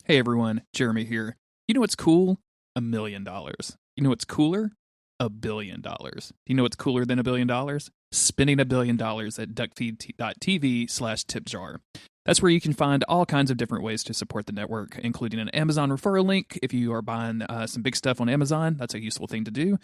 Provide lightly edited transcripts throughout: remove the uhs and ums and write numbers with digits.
Hey everyone, Jeremy here. You know what's cool? $1 million. You know what's cooler? $1 billion. You know what's cooler than $1 billion? Spending $1 billion at Duckfeed.tv/tipjar. That's where you can find all kinds of different ways to support the network, including an Amazon referral link. If you are buying some big stuff on Amazon, that's a useful thing to do.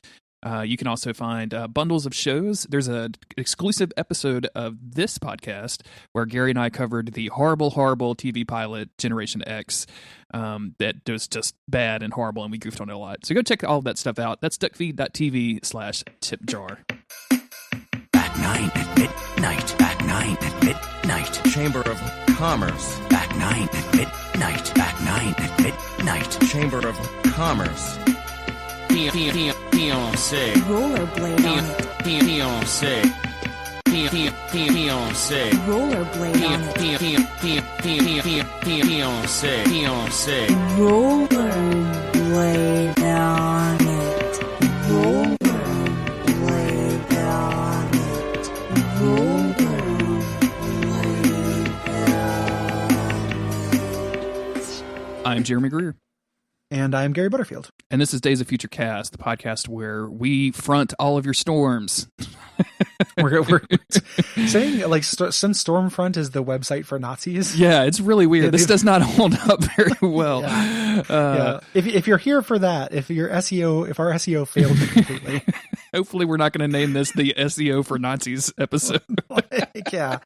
You can also find bundles of shows. There's an exclusive episode of this podcast where Gary and I covered the horrible TV pilot Generation X that was just bad and horrible, and we goofed on it a lot. So go check all of that stuff out. That's duckfeed.tv/tipjar. At 9 at midnight. At 9 at midnight. Chamber of Commerce. At 9 at midnight. At 9 at midnight. Chamber of Commerce. Fiancé. Rollerblade on it. Fiancé. Fiancé. Rollerblade on it. Fiancé. Fiancé. Rollerblade on it. Rollerblade on it. Rollerblade on it. I'm Jeremy Greer. And I'm Gary Butterfield. And this is Days of Future Cast, the podcast where we front all of your storms. We're saying, like, since Stormfront is the website for Nazis. Yeah, it's really weird. This does not hold up very well. Yeah. If you're here for that, if our SEO failed completely. Hopefully we're not going to name this the SEO for Nazis episode. Yeah.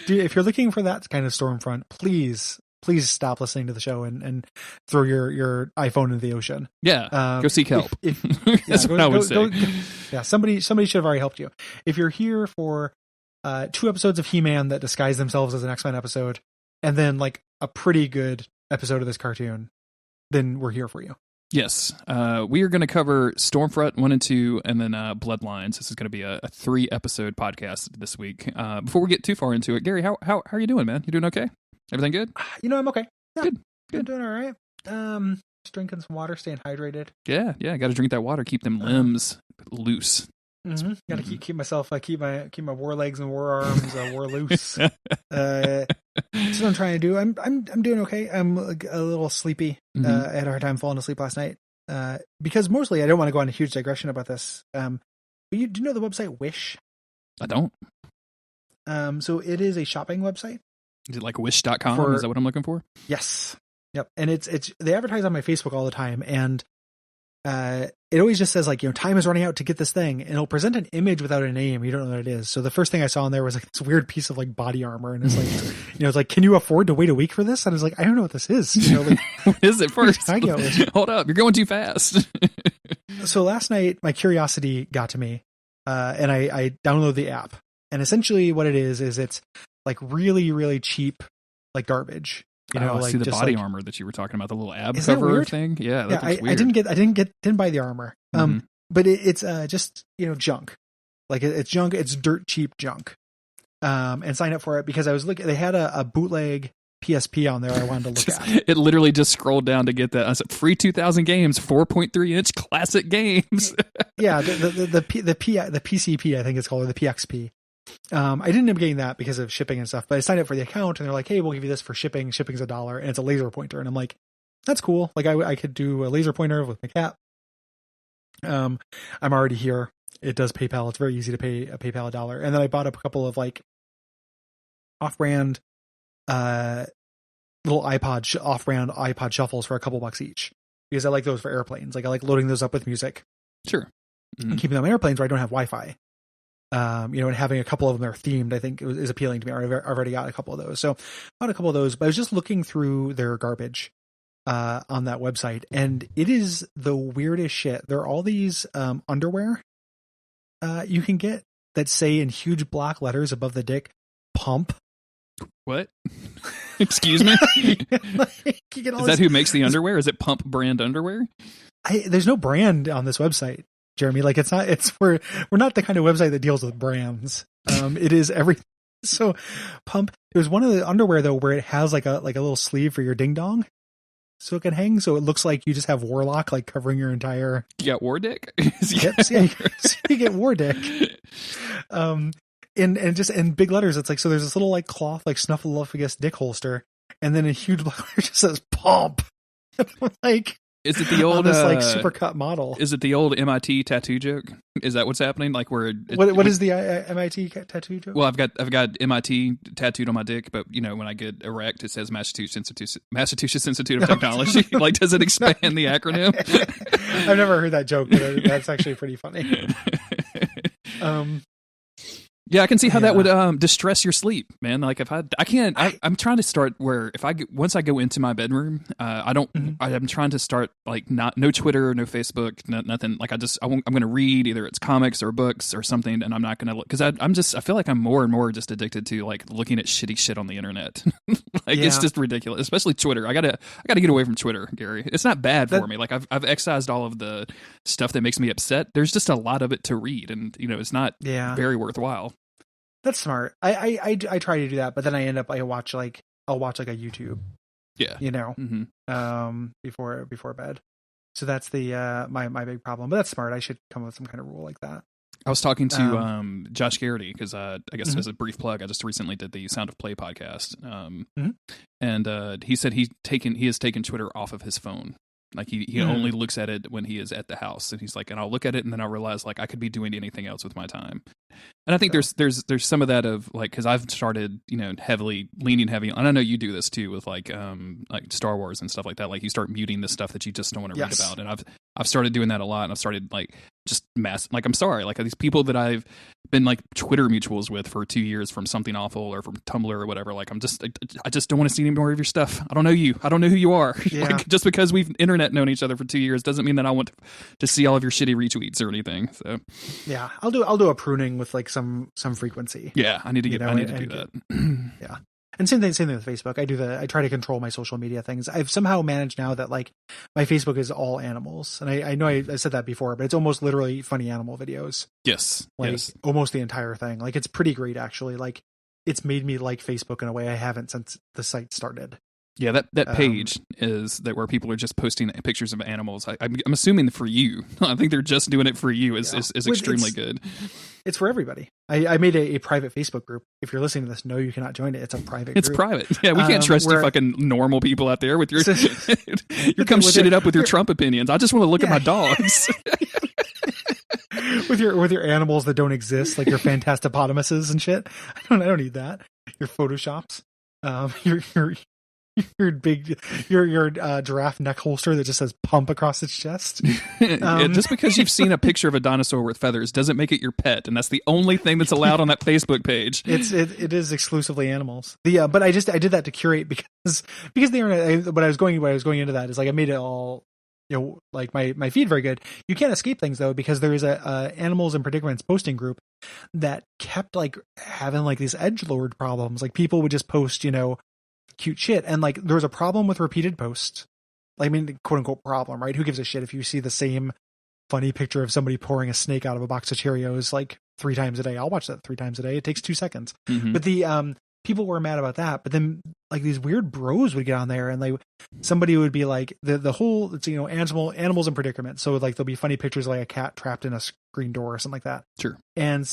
Dude, if you're looking for that kind of Stormfront, please stop listening to the show and throw your iPhone into the ocean. Yeah, go seek help. That's what I would say. Somebody should have already helped you. If you're here for 2 episodes of He-Man that disguise themselves as an X-Men episode, and then like a pretty good episode of this cartoon, then we're here for you. Yes, we are going to cover Stormfront 1 and 2, and then Bloodlines. This is going to be a 3-episode podcast this week. Before we get too far into it, Gary, how are you doing, man? You doing okay? Everything good? I'm okay. Yeah, Good. I'm doing all right. Just drinking some water, staying hydrated. Yeah. Got to drink that water. Keep them limbs loose. Mm-hmm. Got to keep myself. Keep my war legs and war arms war loose. That's what I'm trying to do. I'm doing okay. I'm a little sleepy. I had a hard time falling asleep last night. Because mostly I don't want to go on a huge digression about this. But do you know the website Wish? I don't. So it is a shopping website. Is it like wish.com? Is that what I'm looking for? Yes. Yep. And it's they advertise on my Facebook all the time, and it always just says, like, time is running out to get this thing, and it'll present an image without a name. You don't know what it is. So the first thing I saw on there was like this weird piece of like body armor, and it's like, it's like, can you afford to wait a week for this? And I was like, I don't know what this is. Like, what is it first? Hold up, you're going too fast. So last night my curiosity got to me, and I downloaded the app, and essentially what it is it's like really, really cheap, like garbage. I like see the just body like, armor that you were talking about, the little ab Is that cover weird? thing. Yeah, yeah. weird. I didn't buy the armor. But it's just junk. Like it's junk. It's dirt cheap junk. And signed up for it because I was looking. They had a bootleg PSP on there. I wanted to look at. It literally just scrolled down to get that. I said, free 2000 games, 4.3-inch classic games. Yeah, the PCP, I think it's called, or the PXP. I didn't end up getting that because of shipping and stuff, but I signed up for the account, and they're like, hey, we'll give you this for shipping. Shipping's $1, and it's a laser pointer. And I'm like, that's cool. Like I could do a laser pointer with my cat. I'm already here. It does PayPal. It's very easy to pay a PayPal $1. And then I bought up a couple of like off-brand, little off-brand iPod shuffles for a couple bucks each, because I like those for airplanes. Like I like loading those up with music. Sure. And keeping them on airplanes where I don't have Wi-Fi. And having a couple of them that are themed, I think is appealing to me. I've already got a couple of those. So I bought a couple of those, but I was just looking through their garbage, on that website, and it is the weirdest shit. There are all these, underwear, you can get that say in huge block letters above the dick, pump. What? Excuse me? Like, is that who makes the underwear? Is it Pump brand underwear? There's no brand on this website, Jeremy. Like we're not the kind of website that deals with brands. It is everything. So Pump, there's one of the underwear though, where it has like a little sleeve for your ding dong, so it can hang. So it looks like you just have Warlock, like covering your entire. You got War Dick? Hips. Yeah, you get War Dick. And just in big letters, it's like, so there's this little like cloth, like snuffleupagus dick holster. And then in huge block letters, it just says Pump. Like, is it the old this like super cut model? Is it the old MIT tattoo joke? Is that what's happening? Like where what is the MIT tattoo joke? Well, I've got MIT tattooed on my dick, but when I get erect, it says Massachusetts Institute of Technology. Like, does it expand the acronym? I've never heard that joke, but that's actually pretty funny. Yeah, I can see how that would distress your sleep, man. Like if I'm trying to start where once I go into my bedroom, I'm trying to start like no Twitter, no Facebook, nothing. Like I'm going to read either it's comics or books or something, and I'm not going to look because I feel like I'm more and more just addicted to like looking at shitty shit on the internet. It's just ridiculous, especially Twitter. I gotta get away from Twitter, Gary. It's not bad for me. Like I've excised all of the stuff that makes me upset. There's just a lot of it to read, and it's not very worthwhile. That's smart. I try to do that, but then I end up I'll watch like a YouTube. Yeah. Before bed. So that's the my big problem. But that's smart. I should come up with some kind of rule like that. I was talking to Josh Garrity because I guess as a brief plug, I just recently did the Sound of Play podcast, and he said he has taken Twitter off of his phone. Like he only looks at it when he is at the house, and he's like, and I'll look at it, and then I'll realize like I could be doing anything else with my time. And I think there's some of that of like because I've started leaning heavy, and I know you do this too with like Star Wars and stuff like that. Like you start muting the stuff that you just don't want to read about, and I've started doing that a lot, and I've started like just I'm sorry, like these people that I've been like Twitter mutuals with for 2 years from Something Awful or from Tumblr or whatever. Like I just don't want to see any more of your stuff. I don't know you. I don't know who you are. Yeah. Like, just because we've internet known each other for 2 years doesn't mean that I want to see all of your shitty retweets or anything. So yeah, I'll do a pruning with like some frequency. Yeah, I need to do that. Yeah. And same thing with Facebook. I try to control my social media things. I've somehow managed now that like my Facebook is all animals. And I know I said that before, but it's almost literally funny animal videos. Yes. Like almost the entire thing. Like it's pretty great actually. Like it's made me like Facebook in a way I haven't since the site started. Yeah, that page is that where people are just posting pictures of animals. I'm assuming for you. I think they're just doing it for you is extremely good. It's for everybody. I made a private Facebook group. If you're listening to this, no, you cannot join it. It's a private group. It's private. Yeah, we can't trust you fucking normal people out there with your you come shit it up with your Trump opinions. I just want to look at my dogs. with your animals that don't exist, like your fantastipotamuses and shit. I don't need that. Your photoshops. Your giraffe neck holster that just says pump across its chest. Just because you've seen a picture of a dinosaur with feathers doesn't make it your pet, and that's the only thing that's allowed on that Facebook page. It is exclusively animals. But I did that to curate because the internet. What I was going into that is like I made it all. Like my feed very good. You can't escape things though because there is a animals and predicaments posting group that kept like having like these edgelord problems. Like people would just post cute shit, and like there was a problem with repeated posts. I mean, quote unquote problem, right? Who gives a shit if you see the same funny picture of somebody pouring a snake out of a box of Cheerios like 3 times a day? I'll watch that 3 times a day. It takes 2 seconds. Mm-hmm. But the people were mad about that. But then like these weird bros would get on there and like somebody would be like the whole it's animals and predicaments. So like there'll be funny pictures like a cat trapped in a screen door or something like that. Sure. And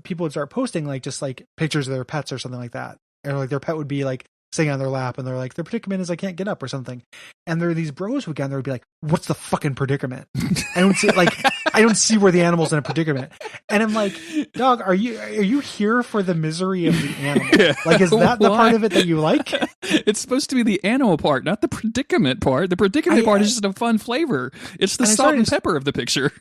people would start posting like just like pictures of their pets or something like that. Or like their pet would be like sitting on their lap and they're like, their predicament is I can't get up or something. And there are these bros who get on there would be like, what's the fucking predicament? I don't see where the animal's in a predicament. And I'm like, dog, are you here for the misery of the animal? Yeah. Like, is that the part of it that you like? It's supposed to be the animal part, not the predicament part. The predicament part is just a fun flavor. It's the salt and pepper of the picture.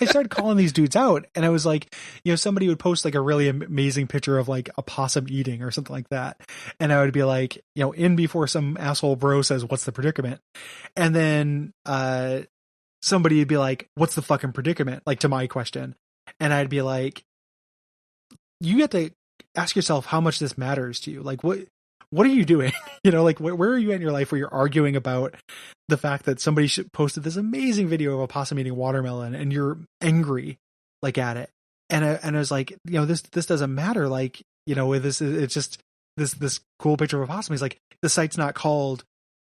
I started calling these dudes out and I was like, somebody would post like a really amazing picture of like a possum eating or something like that. And I would be like, in before some asshole bro says, what's the predicament? And then, somebody would be like, what's the fucking predicament? Like to my question. And I'd be like, you have to ask yourself how much this matters to you. Like, what are you doing? Like where are you in your life where you're arguing about the fact that somebody posted this amazing video of a possum eating watermelon and you're angry like at it. And I was like, this doesn't matter. Like, it's just this cool picture of a possum. He's like, the site's not called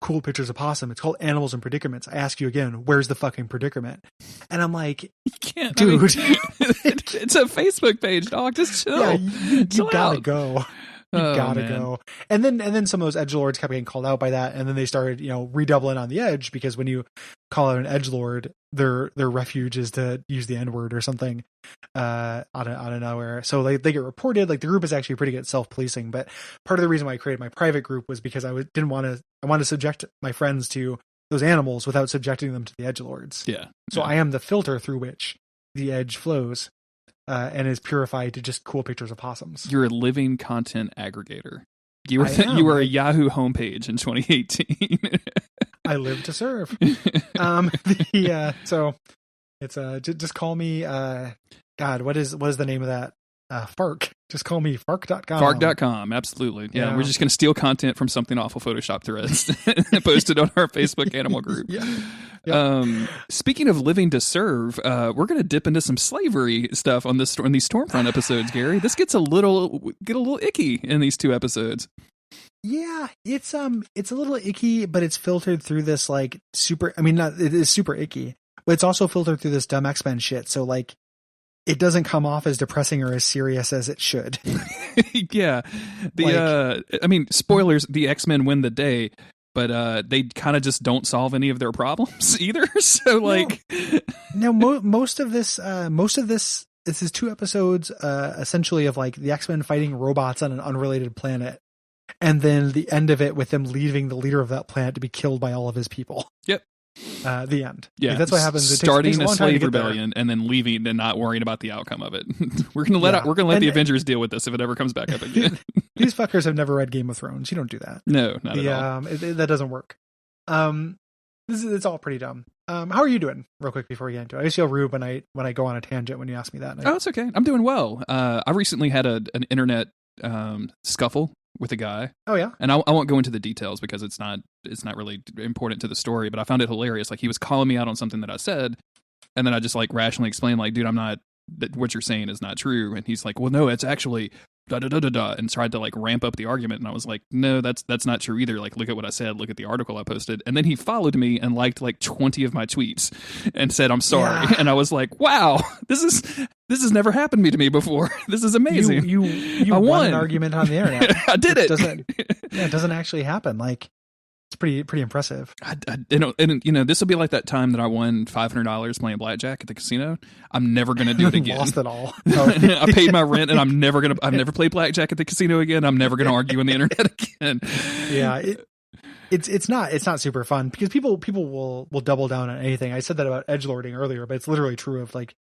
cool pictures of possum. It's called animals and predicaments. I ask you again, where's the fucking predicament? And I'm like, you can't, dude. It's a Facebook page, dog. Just chill. Yeah, you gotta go. gotta man. go. And then some of those edgelords kept getting called out by that, and then they started, redoubling on the edge, because when you call out an edgelord, their refuge is to use the N-word or something out of nowhere. So they get reported. Like, the group is actually pretty good at self-policing, but part of the reason why I created my private group was because I wanted to subject my friends to those animals without subjecting them to the edgelords. Yeah. So I am the filter through which the edge flows, and is purified to just cool pictures of possums. You're a living content aggregator. You I were am. a Yahoo homepage in 2018. I live to serve. So it's just call me God, what is the name of that? Fark. Just call me fark.com. Fark.com, absolutely. Yeah, we're just going to steal content from Something Awful Photoshop threads and post it on our Facebook animal group. Yeah. Yep. Speaking of living to serve, we're going to dip into some slavery stuff on these Stormfront episodes, Gary. This gets a little icky in these 2 episodes. Yeah, it's a little icky, but it's filtered through this like super. I mean, it is super icky, but it's also filtered through this dumb X-Men shit. So like, it doesn't come off as depressing or as serious as it should. Yeah, I mean, spoilers: the X-Men win the day, but they kind of just don't solve any of their problems either. So like, most of this is 2 episodes, essentially of like the X-Men fighting robots on an unrelated planet. And then the end of it with them leaving the leader of that planet to be killed by all of his people. Yep. The end. Yeah, like, that's what happens. Starting a long time to slave get there. rebellion and then leaving and not worrying about the outcome of it. We're gonna let the Avengers deal with this if it ever comes back up again. These fuckers have never read Game of Thrones. You don't do that. No, not at all. That doesn't work. It's all pretty dumb. How are you doing, real quick, before we get into it? I just feel rude when I go on a tangent when you ask me that. Oh, it's okay. I'm doing well. I recently had an internet scuffle with a guy. Oh yeah. And I won't go into the details because it's not really important to the story, but I found it hilarious. Like, he was calling me out on something that I said, and then I just like rationally explained, like, dude, what you're saying is not true. And he's like, well, no, it's actually da da da da da, and tried to like ramp up the argument. And I was like, no, that's not true either. Like, look at what I said, look at the article I posted. And then he followed me and liked like 20 of my tweets and said, I'm sorry. Yeah. And I was like, wow, this has never happened to me before. This is amazing. You won an argument on the internet. I did it. It doesn't actually happen. Like, it's pretty impressive. This will be like that time that I won $500 playing blackjack at the casino. I'm never going to do it again. Lost it all. I paid my rent, and I've never played blackjack at the casino again. I'm never going to argue on the internet again. Yeah. It's not super fun because people will double down on anything. I said that about edgelording earlier, but it's literally true of like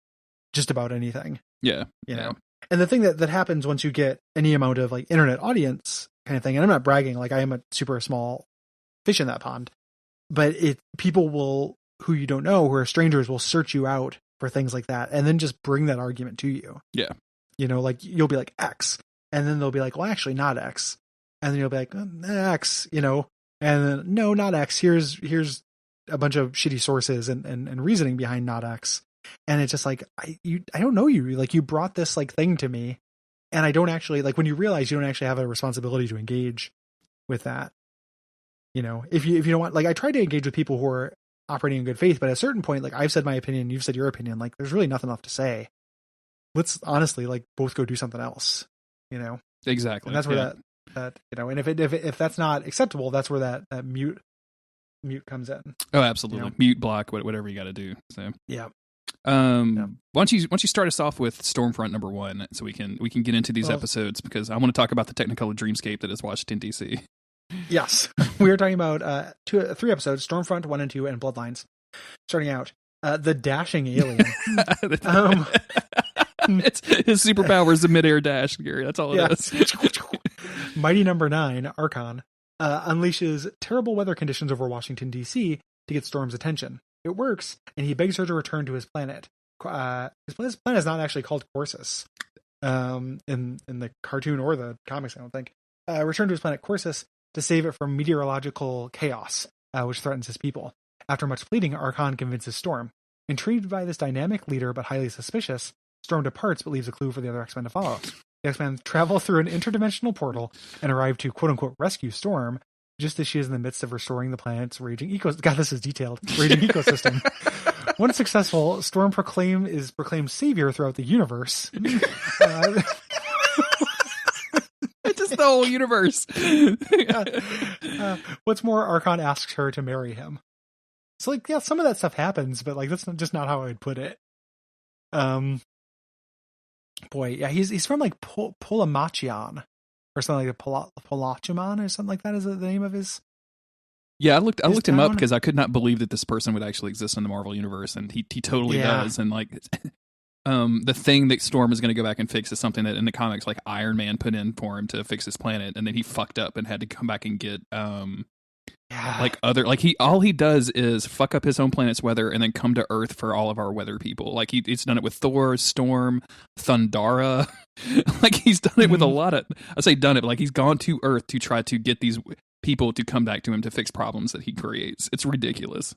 just about anything. Yeah. You know? And the thing that happens once you get any amount of like internet audience kind of thing, and I'm not bragging, like I am a super small fish in that pond, but people who you don't know, who are strangers, will search you out for things like that and then just bring that argument to you. Yeah. Like you'll be like X, and then they'll be like, well, actually not X. And then you'll be like, X, and then no, not X. Here's a bunch of shitty sources and reasoning behind not X. And it's just like, I don't know you. Like, you brought this like thing to me, and I don't actually, like, when you realize you don't actually have a responsibility to engage with that. If you don't want, like, I try to engage with people who are operating in good faith, but at a certain point, like, I've said my opinion, you've said your opinion, like, there's really nothing left to say. Let's honestly, like, both go do something else, Exactly. And that's where that and if that's not acceptable, that's where that mute comes in. Oh, absolutely. Mute, block, whatever you got to do. So yeah. Why don't you start us off with Stormfront number 1, so we can get into these episodes, because I want to talk about the Technicolor dreamscape that is Washington DC. Yes, we are talking about 3 episodes: Stormfront 1 and 2, and Bloodlines. Starting out, the dashing alien. His superpower is the midair dash, Gary. That's all it is. Mighty Number 9, Archon, unleashes terrible weather conditions over Washington D.C. to get Storm's attention. It works, and he begs her to return to his planet. His planet is not actually called Corsus, in the cartoon or the comics, I don't think. Return to his planet Corsus to save it from meteorological chaos, which threatens his people. After much pleading, Archon convinces Storm. Intrigued by this dynamic leader, but highly suspicious, Storm departs, but leaves a clue for the other X-Men to follow. The X-Men travel through an interdimensional portal and arrive to quote-unquote rescue Storm, just as she is in the midst of restoring the planet's raging God, this is detailed. Raging ecosystem. Once successful, Storm is proclaimed savior throughout the universe. the whole universe. What's more, Archon asks her to marry him. So like, yeah, some of that stuff happens, but like that's just not how I would put it. Boy, yeah, he's from like Polamachian or something like Polachiman or something like that is the name of his. Yeah, I looked him up town? because I could not believe that this person would actually exist in the Marvel universe, and he totally does. And like, the thing that Storm is going to go back and fix is something that in the comics, like Iron Man put in for him to fix his planet, and then he fucked up and had to come back and get like other all he does is fuck up his own planet's weather and then come to Earth for all of our weather people. Like he's done it with Thor, Storm, Thundara. Like he's done it with a lot of. I say done it, but like he's gone to Earth to try to get these people to come back to him to fix problems that he creates. It's ridiculous.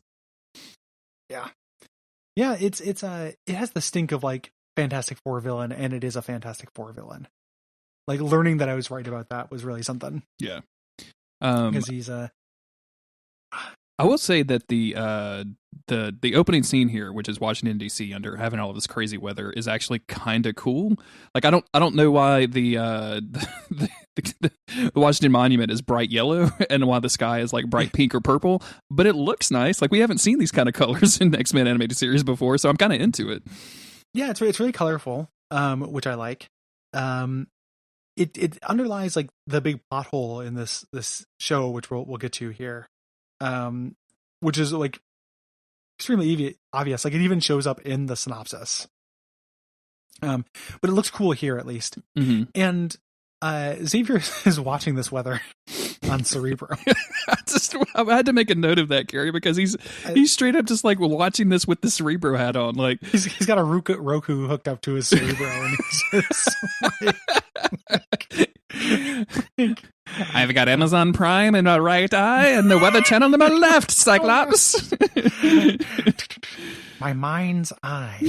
Yeah. It has the stink of like Fantastic Four villain, and it is a Fantastic Four villain. Like learning that I was right about that was really something. Yeah. Because he's I will say that the opening scene here, which is Washington D.C. under having all of this crazy weather, is actually kind of cool. Like I don't know why the Washington Monument is bright yellow and why the sky is like bright pink or purple, but it looks nice. Like we haven't seen these kind of colors in the X-Men animated series before, so I'm kind of into it. Yeah, it's really colorful, which I like. It underlies like the big plot hole in this show, which we'll get to here. Which is like extremely obvious. Like it even shows up in the synopsis. But it looks cool here at least. Mm-hmm. And Xavier is watching this weather on Cerebro. I had to make a note of that, Carrie, because he's straight up just like watching this with the Cerebro hat on. Like he's got a Roku hooked up to his Cerebro, and he's just like, I've got Amazon Prime in my right eye and the Weather Channel in my left, Cyclops. My mind's eye.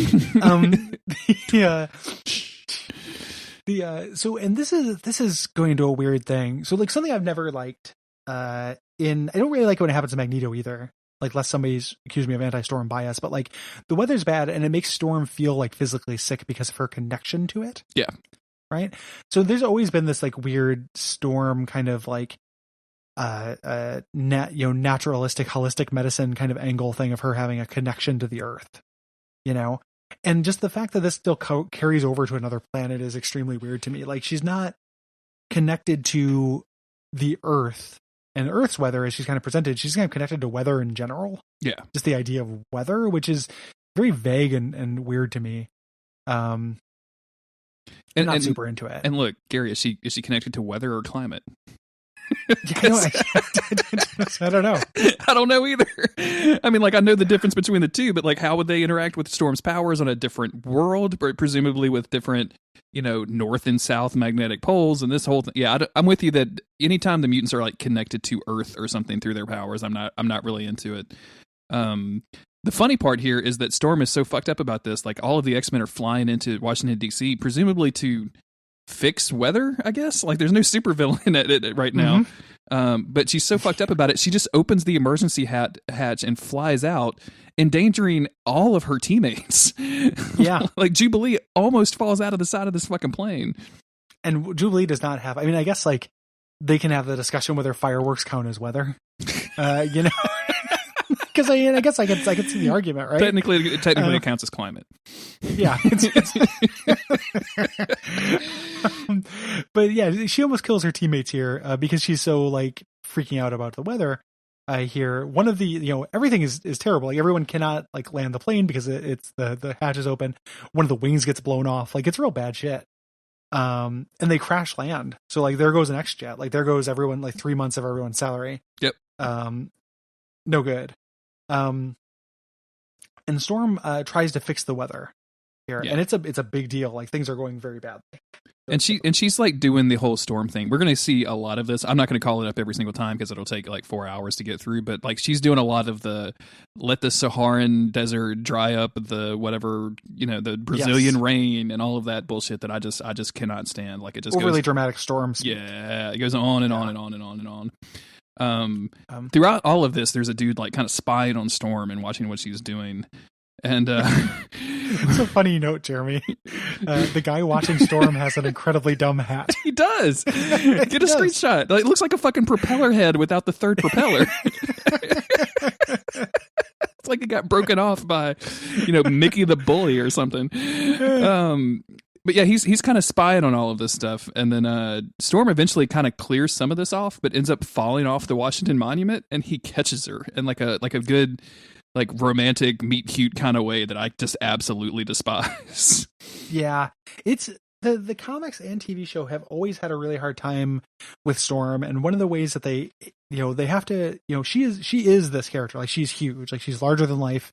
So this is going into a weird thing. So like something I've never liked. I don't really like when it happens to Magneto either. Like, lest somebody's accused me of anti-Storm bias, but like the weather's bad and it makes Storm feel like physically sick because of her connection to it. Yeah. Right. So there's always been this like weird Storm kind of like naturalistic, holistic medicine kind of angle thing of her having a connection to the earth, and just the fact that this still carries over to another planet is extremely weird to me. Like she's not connected to the earth and Earth's weather as she's kind of presented. She's kind of connected to weather in general. Yeah. Just the idea of weather, which is very vague and weird to me. And not super into it. And look, Gary, is she connected to weather or climate? I don't know. I don't know either. I mean, like, I know the difference between the two, but like, how would they interact with Storm's powers on a different world, presumably with different, north and south magnetic poles and this whole thing? Yeah, I'm with you that anytime the mutants are like connected to Earth or something through their powers, I'm not really into it. The funny part here is that Storm is so fucked up about this. Like, all of the X-Men are flying into Washington, D.C., presumably to fix weather, I guess. Like, there's no supervillain at it right now. Mm-hmm. But she's so fucked up about it, she just opens the emergency hatch and flies out, endangering all of her teammates. Yeah. Like, Jubilee almost falls out of the side of this fucking plane. And Jubilee does not have... I mean, I guess, like, they can have the discussion whether fireworks count as weather. Because I guess I could see the argument, right? Technically, it counts as climate. Yeah. But yeah, she almost kills her teammates here because she's so like freaking out about the weather here. One of the, everything is terrible. Like everyone cannot like land the plane because it's the hatch is open. One of the wings gets blown off. Like it's real bad shit. And they crash land. So like there goes an X-Jet. Like there goes everyone, like 3 months of everyone's salary. Yep. No good. And Storm tries to fix the weather here, and it's a big deal. Like things are going very badly. And she's like doing the whole Storm thing. We're going to see a lot of this. I'm not going to call it up every single time because it'll take like 4 hours to get through. But like she's doing a lot of the let the Saharan desert dry up, the whatever the Brazilian rain and all of that bullshit that I just cannot stand. Like it just overly goes, dramatic storms. Yeah, it goes on and on and on and on and on. Throughout all of this, there's a dude like kind of spying on Storm and watching what she's doing. And It's a funny note, Jeremy. The guy watching Storm has an incredibly dumb hat. he does. Get a screenshot. It looks like a fucking propeller head without the third propeller. It's like it got broken off by, Mickey the Bully or something. But yeah, he's kind of spying on all of this stuff, and then Storm eventually kind of clears some of this off, but ends up falling off the Washington Monument, and he catches her in like a good, like, romantic meet cute kind of way that I just absolutely despise. Yeah, it's the comics and TV show have always had a really hard time with Storm, and one of the ways that they have to, she is this character, like, she's huge, like, she's larger than life,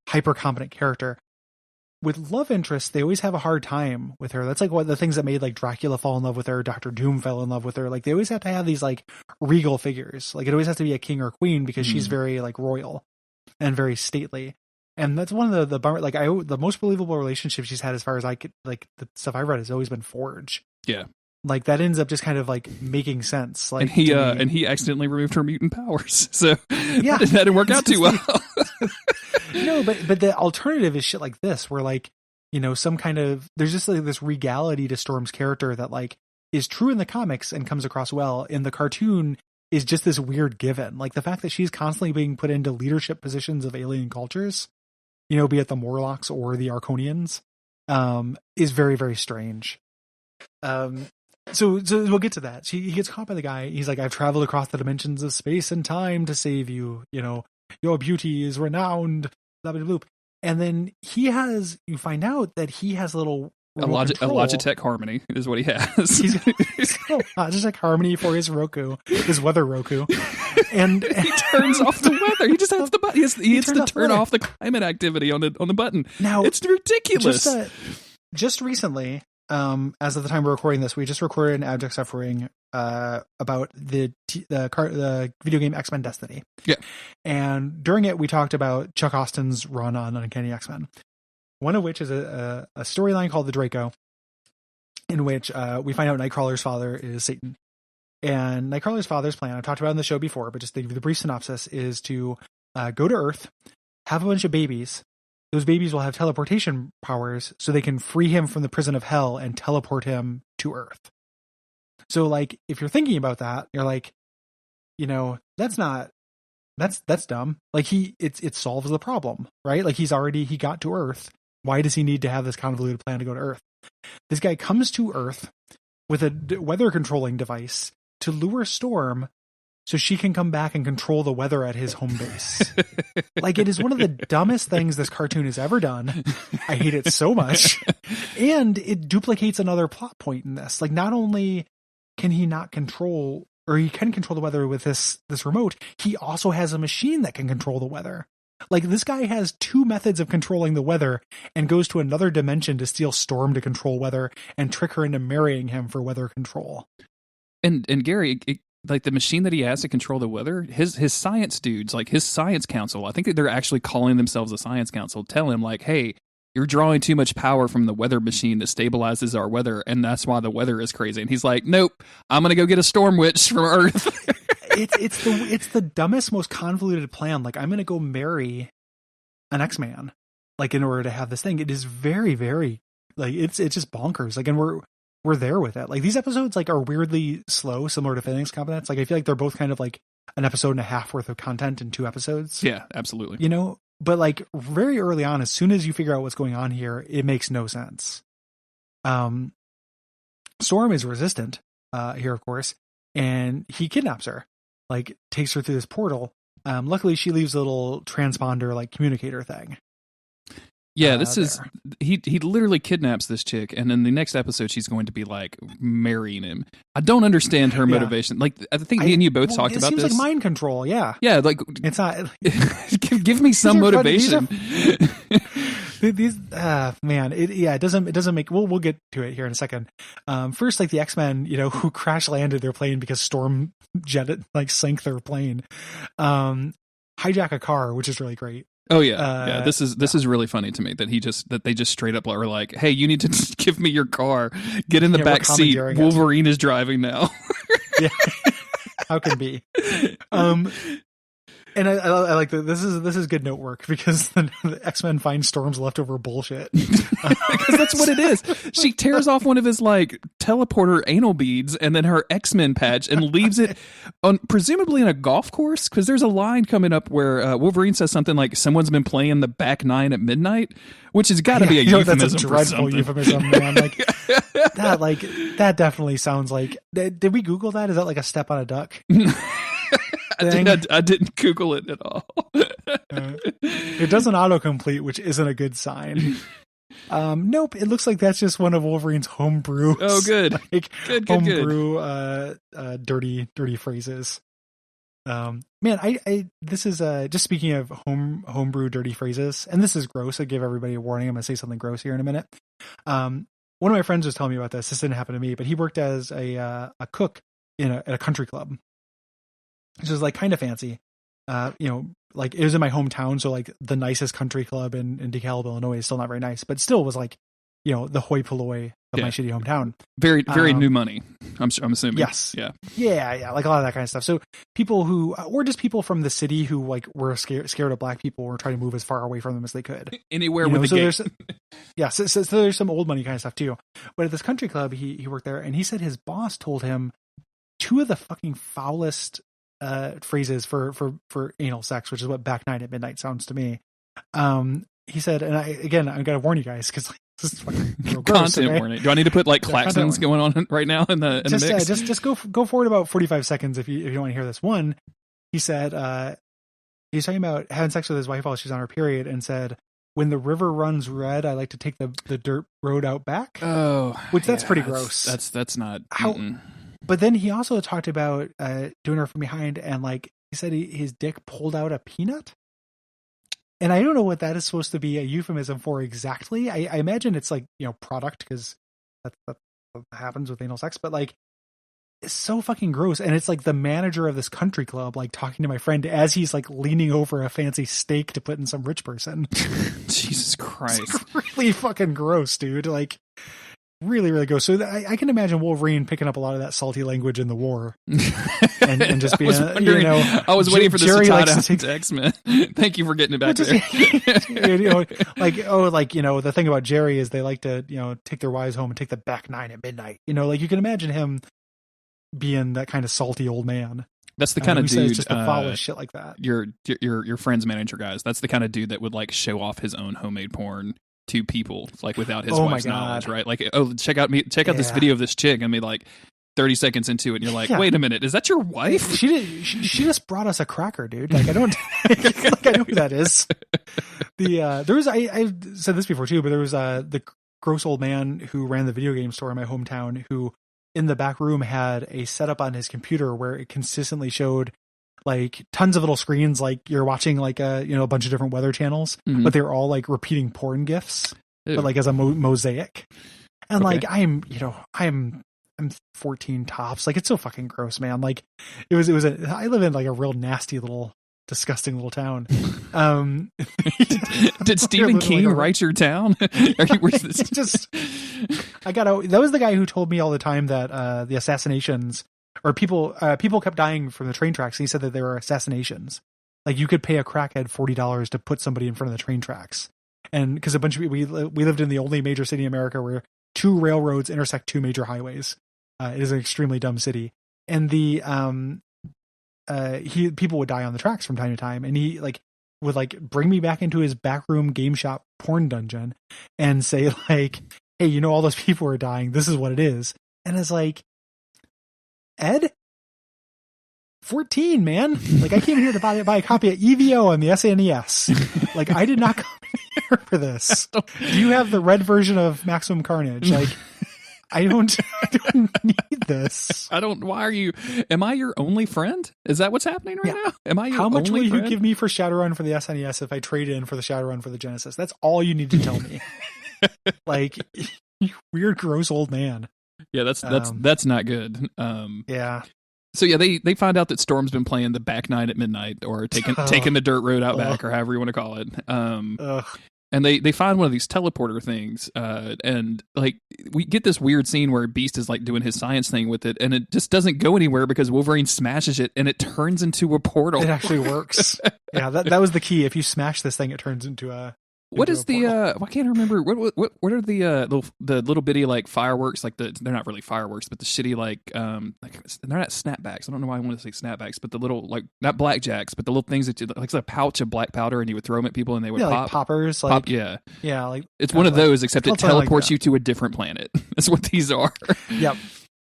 hyper competent character. With love interest, they always have a hard time with her. That's like one of the things that made, like, Dracula fall in love with her, Doctor Doom fell in love with her. Like, they always have to have these, like, regal figures. Like, it always has to be a king or queen because she's very, like, royal and very stately. And that's one of the bummer, like, the most believable relationship she's had, as far as I could, like, the stuff I read, has always been Forge. Yeah. Like, that ends up just kind of, like, making sense. Like, and he accidentally removed her mutant powers. So yeah, that didn't work out too well. No, but the alternative is shit like this, where, like, some kind of, there's just like this regality to Storm's character that, like, is true in the comics and comes across well. In the cartoon is just this weird given. Like, the fact that she's constantly being put into leadership positions of alien cultures, be it the Morlocks or the Arconians, is very, very strange. So we'll get to that. He gets caught by the guy. He's like, I've traveled across the dimensions of space and time to save you. Your beauty is renowned. Blah, blah, blah. And then you find out that he has a little a Logitech Harmony is what he has. He's got a Logitech Harmony for his Roku, his weather Roku. And he turns off the weather. He just has the button. He has to turn off the climate activity on the button. Now, it's ridiculous. Just recently, as of the time we're recording this, we just recorded an Abject Suffering about the video game X-Men Destiny. Yeah. And during it, we talked about Chuck Austin's run on Uncanny X-Men, one of which is a storyline called The Draco, in which we find out Nightcrawler's father is Satan. And Nightcrawler's father's plan, I've talked about it in the show before, but just the brief synopsis is to go to Earth, have a bunch of babies. Those babies will have teleportation powers, so they can free him from the prison of hell and teleport him to Earth. So, like, if you're thinking about that, you're like, that's dumb. Like, it solves the problem, right? Like, he got to Earth. Why does he need to have this convoluted plan to go to Earth? This guy comes to Earth with a weather controlling device to lure Storm so she can come back and control the weather at his home base. Like, it is one of the dumbest things this cartoon has ever done. I hate it so much. And it duplicates another plot point in this. Like, not only can he not control, or he can control the weather with this remote, he also has a machine that can control the weather. Like, this guy has two methods of controlling the weather and goes to another dimension to steal Storm to control weather and trick her into marrying him for weather control. And Gary, like, the machine that he has to control the weather, his science dudes, like his science council, I think they're actually calling themselves a science council, tell him, like, hey, you're drawing too much power from the weather machine that stabilizes our weather, and that's why the weather is crazy. And he's like, nope, I'm going to go get a storm witch from Earth. It's the dumbest, most convoluted plan. Like, I'm going to go marry an X-Man, like, in order to have this thing. It is very, very, like, it's just bonkers. Like, and we're there with it. Like, these episodes, like, are weirdly slow, similar to Phoenix Competence. Like, I feel like they're both kind of like an episode and a half worth of content in 2 episodes. Yeah, absolutely. But, like, very early on, as soon as you figure out what's going on here, it makes no sense. Storm is resistant here, of course, and he kidnaps her, like, takes her through this portal. Luckily, she leaves a little transponder, like, communicator thing. Yeah, he literally kidnaps this chick, and in the next episode, she's going to be, like, marrying him. I don't understand her motivation. Like, I think me and you both talked about this. It seems like mind control, yeah. Yeah, like, it's not. give me some motivation. It doesn't make. We'll get to it here in a second. First, like, the X-Men, who crash landed their plane because Storm jetted, like, sank their plane. Hijack a car, which is really great. Oh yeah, This is really funny to me that they just straight up are like, "Hey, you need to give me your car. Get in the back seat. Wolverine is driving now." Yeah, how can it be? And I like that. This is good note work because the X-Men find Storm's leftover bullshit. Because that's what it is. She tears off one of his like teleporter anal beads and then her X-Men patch and leaves it on presumably in a golf course. Because there's a line coming up where Wolverine says something like "Someone's been playing the back nine at midnight," which has got to be a euphemism. That's a for dreadful something. euphemism, man. Like that definitely sounds like. Did we Google that? Is that like a step on a duck? I didn't Google it at all. It doesn't autocomplete, which isn't a good sign. Nope, it looks like that's just one of Wolverine's homebrew. Oh, good. Like, Good. homebrew, dirty phrases. Man, I this is just speaking of homebrew dirty phrases, and this is gross. I give everybody a warning. I'm gonna say something gross here in a minute. One of my friends was telling me about this. This didn't happen to me, but he worked as a cook at a country club, which is like kind of fancy. Like it was in my hometown, so like the nicest country club in DeKalb, Illinois is still not very nice, but still was like, the hoi polloi of my shitty hometown. Very new money. I'm assuming. Yes. Yeah. Yeah. Like a lot of that kind of stuff. So people who, or just people from the city who like were scared of black people were trying to move as far away from them as they could. Anywhere with a gate. So there's some old money kind of stuff too. But at this country club, he worked there, and he said his boss told him two of the fucking foulest phrases for anal sex, which is what back nine at midnight sounds to me. He said, and I'm gonna warn you guys because this is fucking real gross, content okay? warning. Do I need to put like klaxons going on right now in the mix? Just go forward about 45 seconds if you want to hear this. One, he said he was talking about having sex with his wife while she's on her period, and said, "When the river runs red, I like to take the dirt road out back." Oh, which that's pretty gross. That's not. But then he also talked about doing her from behind, and like he said, his dick pulled out a peanut. And I don't know what that is supposed to be a euphemism for exactly. I imagine it's like, product, because that's what happens with anal sex. But like, it's so fucking gross. And it's like the manager of this country club, like talking to my friend as he's like leaning over a fancy steak to put in some rich person. Jesus Christ. It's really fucking gross, dude. Like, really, really gross. So I can imagine Wolverine picking up a lot of that salty language in the war, and just being, I was waiting for this Jerry to tie likes down to take to X-Men. Thank you for getting it back there. The thing about Jerry is they like to, take their wives home and take the back nine at midnight. Like you can imagine him being that kind of salty old man. That's the kind of dude, just the foulest shit like that. Your friend's manager, guys. That's the kind of dude that would like show off his own homemade porn to people, like without his wife's knowledge, right? Like, check out this video of this chick, and be like 30 seconds into it, and you're like, wait a minute, is that your wife? She just brought us a cracker, dude. Like, I don't, I know who that is. There was, I've said this before too, but there was the gross old man who ran the video game store in my hometown, who in the back room had a setup on his computer where it consistently showed like tons of little screens, like you're watching like a bunch of different weather channels, but they're all like repeating porn gifs, but like as a mosaic. And like I'm 14 tops. Like it's so fucking gross, man. Like I live in like a real nasty little disgusting little town. Did Stephen King write your town? That was the guy who told me all the time that the assassinations, or people kept dying from the train tracks. And he said that they were assassinations. Like you could pay a crackhead $40 to put somebody in front of the train tracks. And because a bunch of we lived in the only major city in America where two railroads intersect two major highways. It is an extremely dumb city. And people would die on the tracks from time to time. And he would bring me back into his backroom game shop porn dungeon and say like, hey, all those people are dying. This is what it is. And it's like, Ed, 14, man. Like I came here to buy a copy of EVO on the SNES. Like I did not come here for this. Do you have the red version of Maximum Carnage? Like I don't need this. Why are you, am I your only friend? Is that what's happening right now? Am I your How much will you friend? give me for Shadowrun for the SNES if I trade in for the Shadowrun for the Genesis? That's all you need to tell me. Like, you weird, gross old man. Yeah, that's not good. Yeah. So yeah, they find out that Storm's been playing the back nine at midnight, or taking the dirt road out back, or however you want to call it. And they find one of these teleporter things, and like we get this weird scene where Beast is like doing his science thing with it, and it just doesn't go anywhere because Wolverine smashes it, and it turns into a portal. It actually works. Yeah, that was the key. If you smash this thing, it turns into a. What is the? I can't remember. What are the little bitty like fireworks? Like they're not really fireworks, but the shitty like they're not snapbacks. I don't know why I want to say snapbacks, but the little like not blackjacks, but the little things that you like, it's a pouch of black powder, and you would throw them at people, and they would pop. Like poppers. Like, yeah, like it's one of those, except it teleports like you to a different planet. That's what these are. Yep,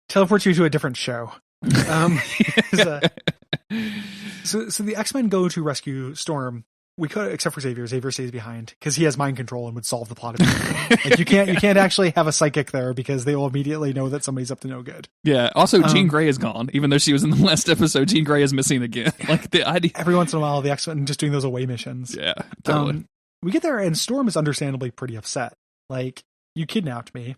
teleports you to a different show. So the X-Men go to rescue Storm. We could, except for Xavier. Xavier stays behind because he has mind control and would solve the plot of it. Like you can't actually have a psychic there because they will immediately know that somebody's up to no good. Yeah. Also, Jean Grey is gone, even though she was in the last episode. Jean Grey is missing again. Like the idea. Every once in a while, the X-Men just doing those away missions. Yeah, totally. We get there and Storm is understandably pretty upset. Like, you kidnapped me,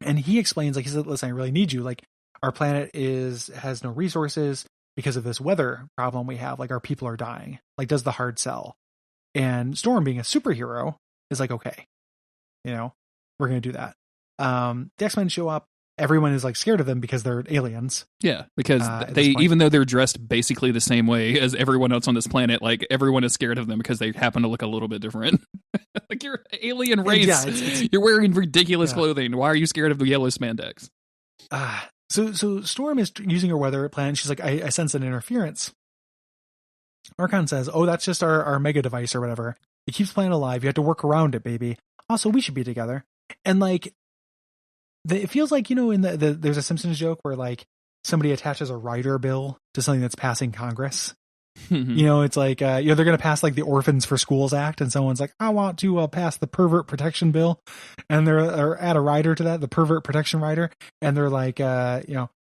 and he explains, like, he said, "Listen, I really need you. Like, our planet has no resources." Because of this weather problem we have, like our people are dying. Like, does the hard sell? And Storm, being a superhero, is like, okay, we're going to do that. The X-Men show up. Everyone is like scared of them because they're aliens. Yeah, because they, even though they're dressed basically the same way as everyone else on this planet, like everyone is scared of them because they happen to look a little bit different. Like, you're an alien race. Yeah, you're wearing ridiculous clothing. Why are you scared of the yellow spandex? So Storm is using her weather plan. She's like, I sense an interference. Archon says, "Oh, that's just our mega device or whatever. It keeps planet alive. You have to work around it, baby. Also, we should be together." And like, it feels like, in there's a Simpsons joke where like somebody attaches a rider bill to something that's passing Congress. It's like, they're going to pass like the Orphans for Schools Act, and someone's like, "I want to pass the pervert protection bill," and they're add a rider to that, the pervert protection rider, and they're like,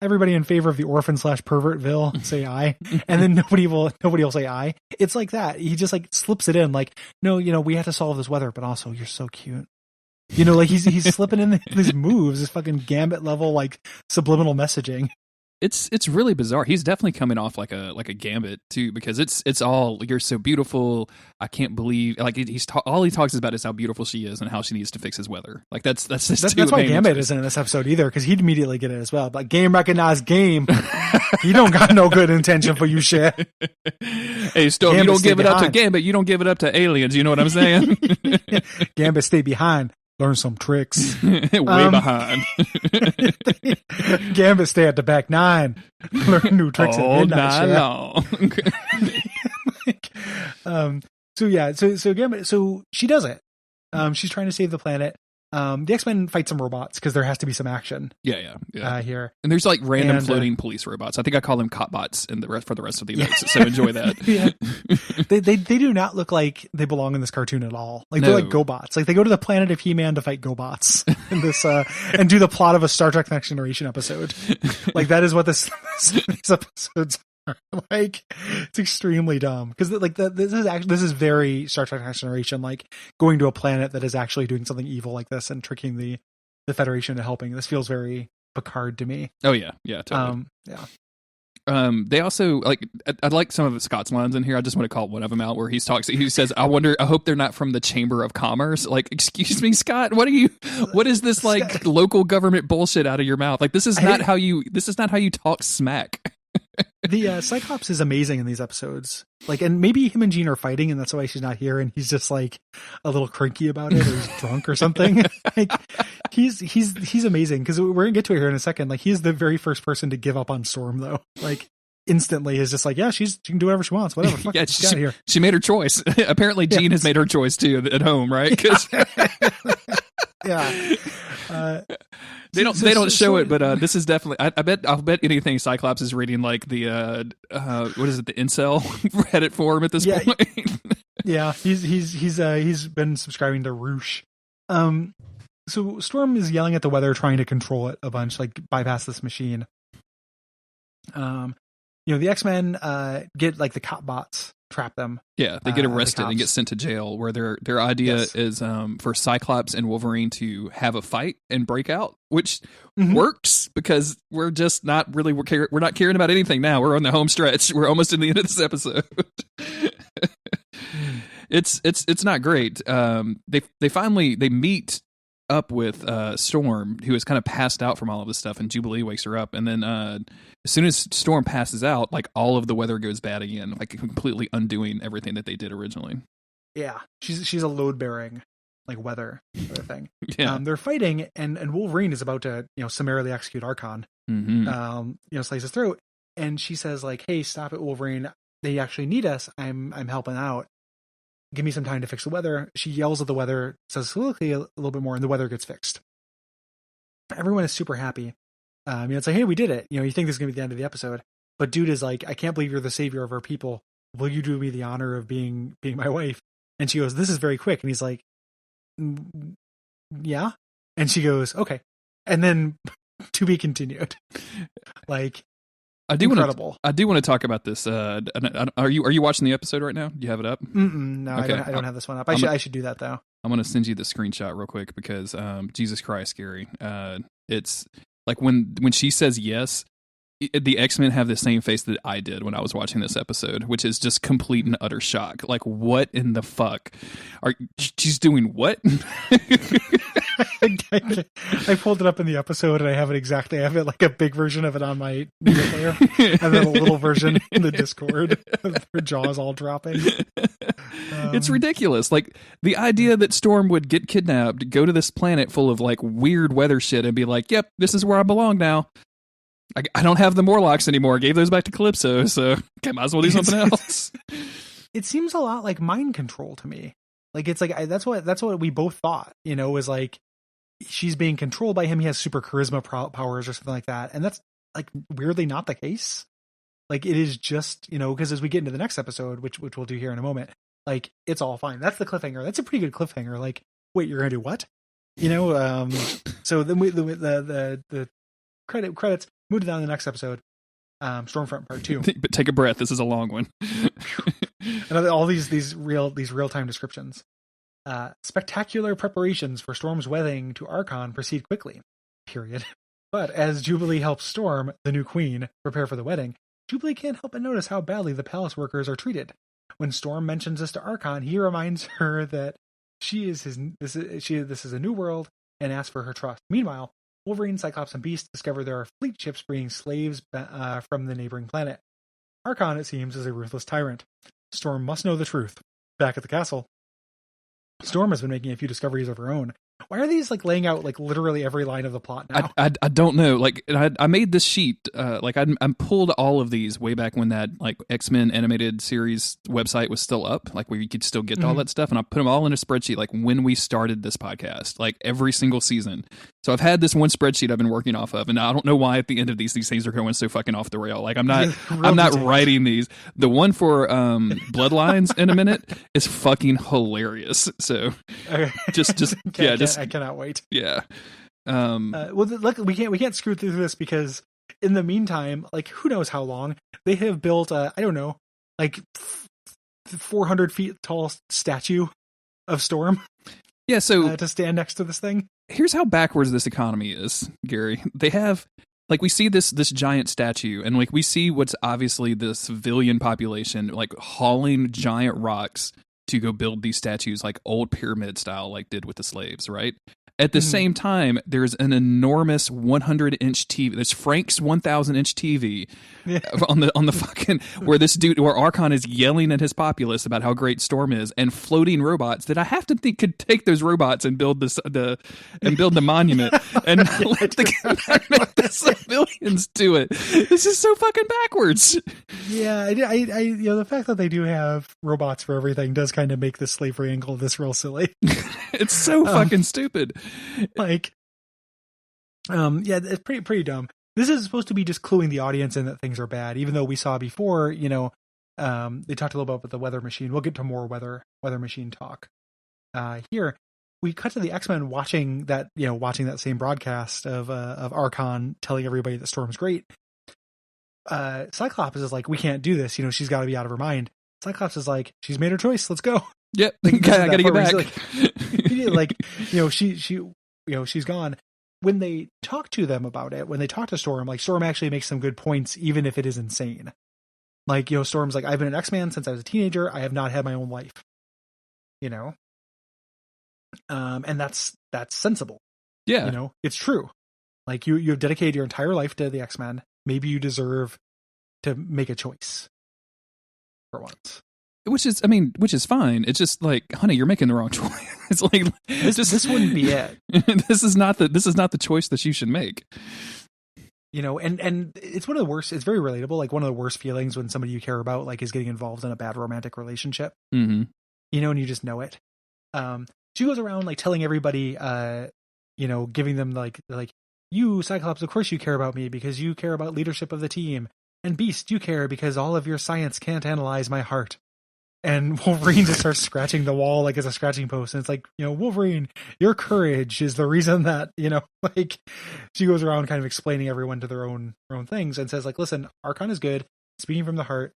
everybody in favor of the orphan/pervert bill, say aye, and then nobody will say aye. It's like that. He just like slips it in, like, no, we have to solve this weather, but also you're so cute. Like he's slipping in these moves, this fucking Gambit level like subliminal messaging. It's really bizarre. He's definitely coming off like a Gambit too, because it's all, "You're so beautiful. I can't believe," like all he talks about is how beautiful she is and how she needs to fix his weather. Like that's why Gambit isn't in this episode either, because he'd immediately get it as well. But game recognized game. He don't got no good intention for you, shit. Hey, Storm, you don't give it up to Gambit. You don't give it up to aliens. You know what I'm saying? Gambit, stay behind. Learn some tricks. Way behind. Gambit, stay at the back nine. Learn new tricks all night long. So Gambit, so she does it. She's trying to save the planet. The X-Men fight some robots because there has to be some action. Yeah. Here, and there's like random floating police robots. I think I call them copbots for the rest of the events. So enjoy that. Yeah. They do not look like they belong in this cartoon at all. Like, they're like GoBots. Like, they go to the planet of He-Man to fight GoBots in this and do the plot of a Star Trek Next Generation episode. Like, that is what these episodes are. Like, it's extremely dumb because like this is very Star Trek Next Generation, like going to a planet that is actually doing something evil like this and tricking the Federation into helping. This feels very Picard to me. Oh yeah, totally. They also like, I like some of Scott's lines in here. I just want to call one of them out where he says, I hope they're not from the Chamber of Commerce. Like, excuse me, Scott, what is this like local government bullshit out of your mouth? Like, this is not how you talk smack. The Cyclops is amazing in these episodes. Like, and maybe him and Jean are fighting and that's why she's not here, and he's just like a little cranky about it, or he's drunk or something. Like, he's amazing, because we're gonna get to it here in a second. Like, he's the very first person to give up on Storm, though. Like, instantly is just like, yeah, she can do whatever she wants, whatever. Fuck, she made her choice. Apparently Jean has made her choice too at home, right? Yeah. They don't show it, but this is definitely. I'll bet anything Cyclops is reading like the what is it, the incel Reddit forum at this point. Yeah, he's been subscribing to Roosh. So Storm is yelling at the weather, trying to control it a bunch, like bypass this machine. The X-Men get like the cop bots, trap them. Yeah, they get arrested and get sent to jail, where their idea is for Cyclops and Wolverine to have a fight and break out, which works because we're just not really we're not caring about anything now. We're on the home stretch. We're almost in the end of this episode. It's not great. They finally meet up with Storm, who is kind of passed out from all of this stuff, and Jubilee wakes her up, and then as soon as Storm passes out, like all of the weather goes bad again, like completely undoing everything that they did originally. Yeah, she's a load bearing like weather sort of thing. Yeah. They're fighting, and Wolverine is about to summarily execute Archon. Mm-hmm. Slice his throat, and she says like, "Hey, stop it, Wolverine! They actually need us. I'm helping out. Give me some time to fix the weather." She yells at the weather, says soliloquy a little bit more, and the weather gets fixed. Everyone is super happy. It's like, hey, we did it. You think this is gonna be the end of the episode, but dude is like, I can't believe you're the savior of our people. Will you do me the honor of being my wife? And she goes, this is very quick. And he's like, yeah. And she goes, okay. And then to be continued. Like, I do incredible. I do want to talk about this. Are you watching the episode right now? Do you have it up? No, okay. I don't have this one up. I should do that though. I'm going to send you the screenshot real quick because Jesus Christ, Gary. It's like when she says yes, the X-Men have the same face that I did when I was watching this episode, which is just complete and utter shock. Like, what in the fuck? She's doing what? I pulled it up in the episode and I have it exactly. I have it like a big version of it on my media player and then a little version in the Discord of their jaws all dropping. It's ridiculous. Like the idea that Storm would get kidnapped, go to this planet full of like weird weather shit and be like, yep, this is where I belong now. I don't have the Morlocks anymore. I gave those back to Calypso, so I might as well do something else. It seems a lot like mind control to me. Like it's like that's what we both thought. Was like she's being controlled by him. He has super charisma powers or something like that, and that's like weirdly not the case. Like it is just because as we get into the next episode, which we'll do here in a moment, like it's all fine. That's the cliffhanger. That's a pretty good cliffhanger. Like, wait, you're gonna do what? So then the credits. Move down to the next episode, Stormfront Part 2. But take a breath. This is a long one. And all these real-time descriptions. Spectacular preparations for Storm's wedding to Archon proceed quickly. Period. But as Jubilee helps Storm, the new queen, prepare for the wedding, Jubilee can't help but notice how badly the palace workers are treated. When Storm mentions this to Archon, he reminds her that this is a new world and asks for her trust. Meanwhile, Wolverine, Cyclops, and Beast discover there are fleet ships bringing slaves from the neighboring planet. Archon, it seems, is a ruthless tyrant. Storm must know the truth. Back at the castle, Storm has been making a few discoveries of her own. Why are these like laying out like literally every line of the plot now? I don't know. Like I made this sheet. Like I pulled all of these way back when that like X-Men animated series website was still up, like where you could still get all that stuff, and I put them all in a spreadsheet. Like when we started this podcast, like every single season. So I've had this one spreadsheet I've been working off of, and I don't know why at the end of these things are going so fucking off the rail. Like I'm not writing these. The one for Bloodlines in a minute is fucking hilarious. So just I cannot wait. Yeah. Well, look, we can't screw through this because in the meantime, like who knows how long they have built I don't know, like 400 feet tall statue of Storm. Yeah. So to stand next to this thing. Here's how backwards this economy is, Gary. They have like we see this giant statue, and like we see what's obviously the civilian population like hauling giant rocks to go build these statues like old pyramid style, like did with the slaves, right? At the same time, there's an enormous 100-inch TV. There's Frank's 1,000-inch TV on the fucking where Archon is yelling at his populace about how great Storm is, and floating robots that I have to think could take those robots and build the monument and let the civilians do it. This is so fucking backwards. Yeah, I the fact that they do have robots for everything does kind of make the slavery angle of this real silly. It's so fucking stupid. Like, yeah, it's pretty dumb. This is supposed to be just cluing the audience in that things are bad, even though we saw before, they talked a little bit about the weather machine. We'll get to more weather machine talk. Here, we cut to the X-Men watching that same broadcast of Archon telling everybody that Storm's great. Cyclops is like, we can't do this. She's got to be out of her mind. Cyclops is like, she's made her choice. Let's go. Yep. I gotta get back. She's gone. When they talk to them about it, when they talk to Storm, like Storm actually makes some good points, even if it is insane. Like, Storm's like, I've been an X-Man since I was a teenager. I have not had my own life. you know? And that's sensible. Yeah. You know, it's true. Like you have dedicated your entire life to the X-Men. Maybe you deserve to make a choice for once. Which is fine. It's just like, honey, you're making the wrong choice. It's like This wouldn't be it. This is not the choice that you should make. You know, and it's one of the worst. It's very relatable. Like one of the worst feelings when somebody you care about like is getting involved in a bad romantic relationship. Mm-hmm. You know, and you just know it. She goes around like telling everybody, you know, giving them like you, Cyclops, of course you care about me because you care about leadership of the team, and Beast, you care because all of your science can't analyze my heart. And Wolverine just starts scratching the wall like it's a scratching post. And it's like, you know, Wolverine, your courage is the reason that, you know, like she goes around kind of explaining everyone to their own things and says like, listen, Archon is good. Speaking from the heart,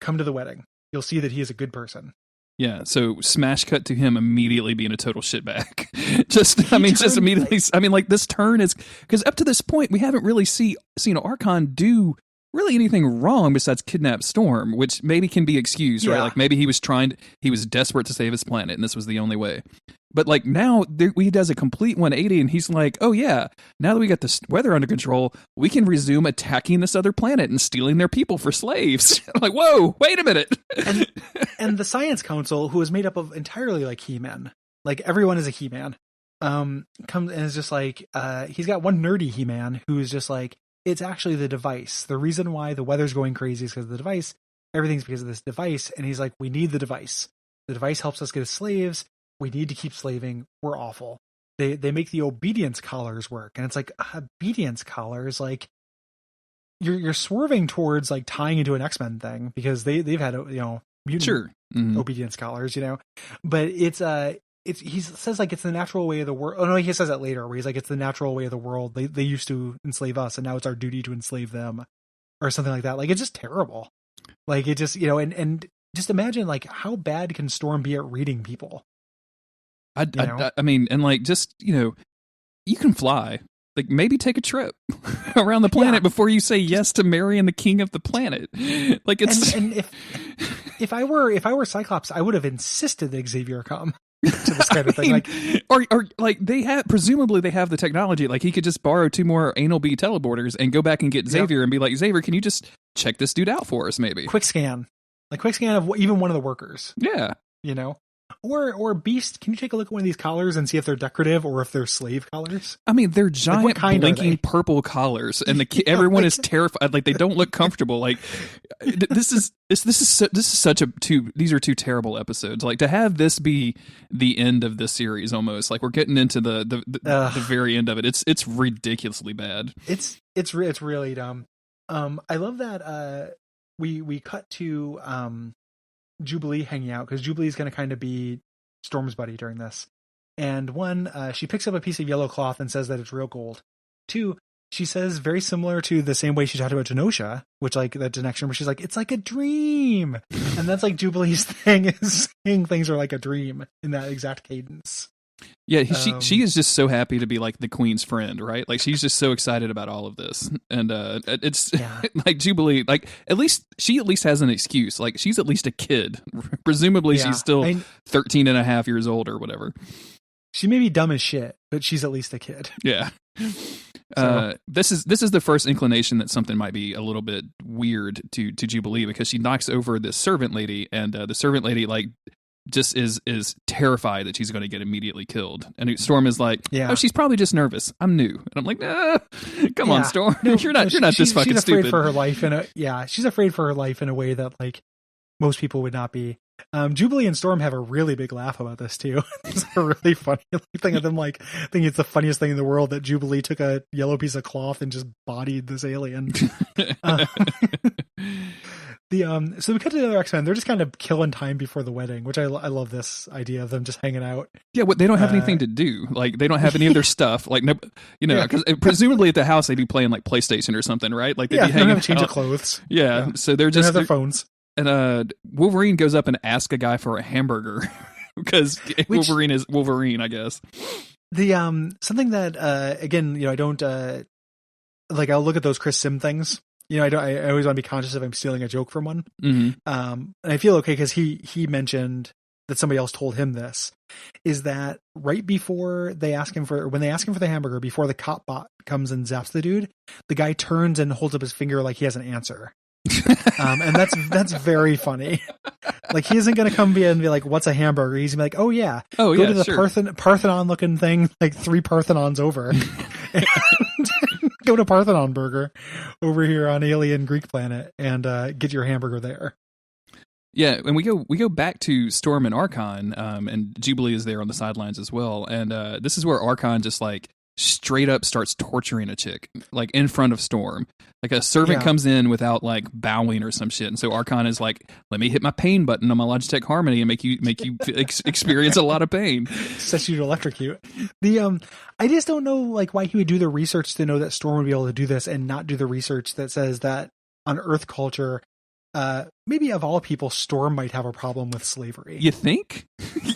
come to the wedding. You'll see that he is a good person. Yeah. So smash cut to him immediately being a total shitbag. Just immediately. I mean, like this turn is because up to this point, we haven't really seen Archon do really anything wrong besides kidnap Storm, which maybe can be excused, right? Like maybe he was desperate to save his planet and this was the only way. But like now he does a complete 180 and he's like, oh yeah, now that we got this weather under control, we can resume attacking this other planet and stealing their people for slaves. I'm like, whoa, wait a minute. And the Science Council, who is made up of entirely like He-Man, like everyone is a He-Man, comes and is just like, he's got one nerdy He-Man who is just like, it's actually the device. The reason why the weather's going crazy is because of the device. Everything's because of this device. And he's like, we need the device. The device helps us get as slaves. We need to keep slaving. We're awful. They make the obedience collars work. And it's like, obedience collars, like you're swerving towards like tying into an X-Men thing because they've had, you know, mutant obedience collars, you know, but he says like it's the natural way of the world. Oh no, he says that later where he's like, it's the natural way of the world. They used to enslave us and now it's our duty to enslave them or something like that. Like it's just terrible. Like it just, you know, and just imagine like how bad can Storm be at reading people? I mean, and like, just, you know, you can fly, like maybe take a trip around the planet before you say yes to marrying the king of the planet. Like it's, and if I were Cyclops, I would have insisted that Xavier come to this kind of thing. Like, or like presumably they have the technology. Like he could just borrow 2 more anal bee teleporters and go back and get Xavier and be like, Xavier, can you just check this dude out for us? Maybe quick scan of even one of the workers. Yeah. You know, or Beast, can you take a look at one of these collars and see if they're decorative or if they're slave collars? I mean, they're giant blinking purple collars, and everyone is terrified. Like they don't look comfortable. Like this is such these are 2 terrible episodes. Like to have this be the end of this series, almost like we're getting into the very end of it. It's ridiculously bad. It's really dumb. I love that we cut to Jubilee hanging out because Jubilee is going to kind of be Storm's buddy during this. And one, she picks up a piece of yellow cloth and says that it's real gold. 2, she says very similar to the same way she talked about Genosha, which like that connection where she's like, it's like a dream. And that's like Jubilee's thing, is saying things are like a dream in that exact cadence. Yeah, she is just so happy to be like the queen's friend, right? Like she's just so excited about all of this, and it's like Jubilee. Like at least has an excuse. Like she's at least a kid. Presumably she's still 13 and a half years old or whatever. She may be dumb as shit, but she's at least a kid. Yeah. So. This is the first inclination that something might be a little bit weird to Jubilee because she knocks over this servant lady, and the servant lady like just is terrified that she's going to get immediately killed. And Storm is like, oh, she's probably just nervous. I'm new. And I'm like, come on, Storm. No, you're not this fucking she's afraid stupid. For her life she's afraid for her life in a way that like most people would not be. Jubilee and Storm have a really big laugh about this too. It's a really funny thing of them like thinking it's the funniest thing in the world that Jubilee took a yellow piece of cloth and just bodied this alien. So we cut to the other X-Men. They're just kind of killing time before the wedding, which I love this idea of them just hanging out. Yeah, they don't have anything to do. Like they don't have any of their stuff. Like no, you know, because presumably at the house they'd be playing like PlayStation or something, right? Like they'd be hanging out. Change of clothes. Yeah, so they're just have their phones. And Wolverine goes up and asks a guy for a hamburger because Wolverine is Wolverine, I guess. The something that again, you know, I don't like. I'll look at those Chris Sim things. You know, I always want to be conscious if I'm stealing a joke from one. Mm-hmm. And I feel okay because he mentioned that somebody else told him this, is that right before they ask him for, when they ask him for the hamburger, before the cop bot comes and zaps the dude, the guy turns and holds up his finger like he has an answer. And that's very funny. Like, he isn't going to come and be like, what's a hamburger? He's gonna be like, oh yeah, go to the sure. Parthenon looking thing, like 3 Parthenons over. And go to Parthenon Burger over here on alien Greek planet and get your hamburger there. Yeah, and we go back to Storm and Archon, and Jubilee is there on the sidelines as well. And this is where Archon just like straight up starts torturing a chick, like in front of Storm. Like a servant comes in without like bowing or some shit, and so Archon is like, "Let me hit my pain button on my Logitech Harmony and make you experience a lot of pain." Sets you to electrocute. I just don't know like why he would do the research to know that Storm would be able to do this and not do the research that says that on Earth culture, maybe of all people, Storm might have a problem with slavery. You think?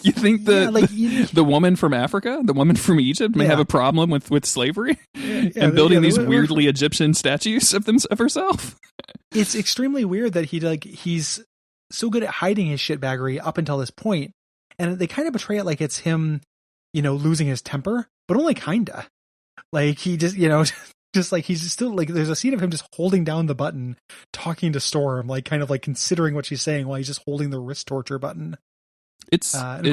You think the woman from Africa, the woman from Egypt, may have a problem with slavery and building these weirdly Egyptian statues of herself? It's extremely weird that he's so good at hiding his shitbaggery up until this point, and they kind of portray it like it's him, losing his temper, but only kinda. Like he just, just like he's still like, there's a scene of him just holding down the button, talking to Storm, like kind of like considering what she's saying while he's just holding the wrist torture button. It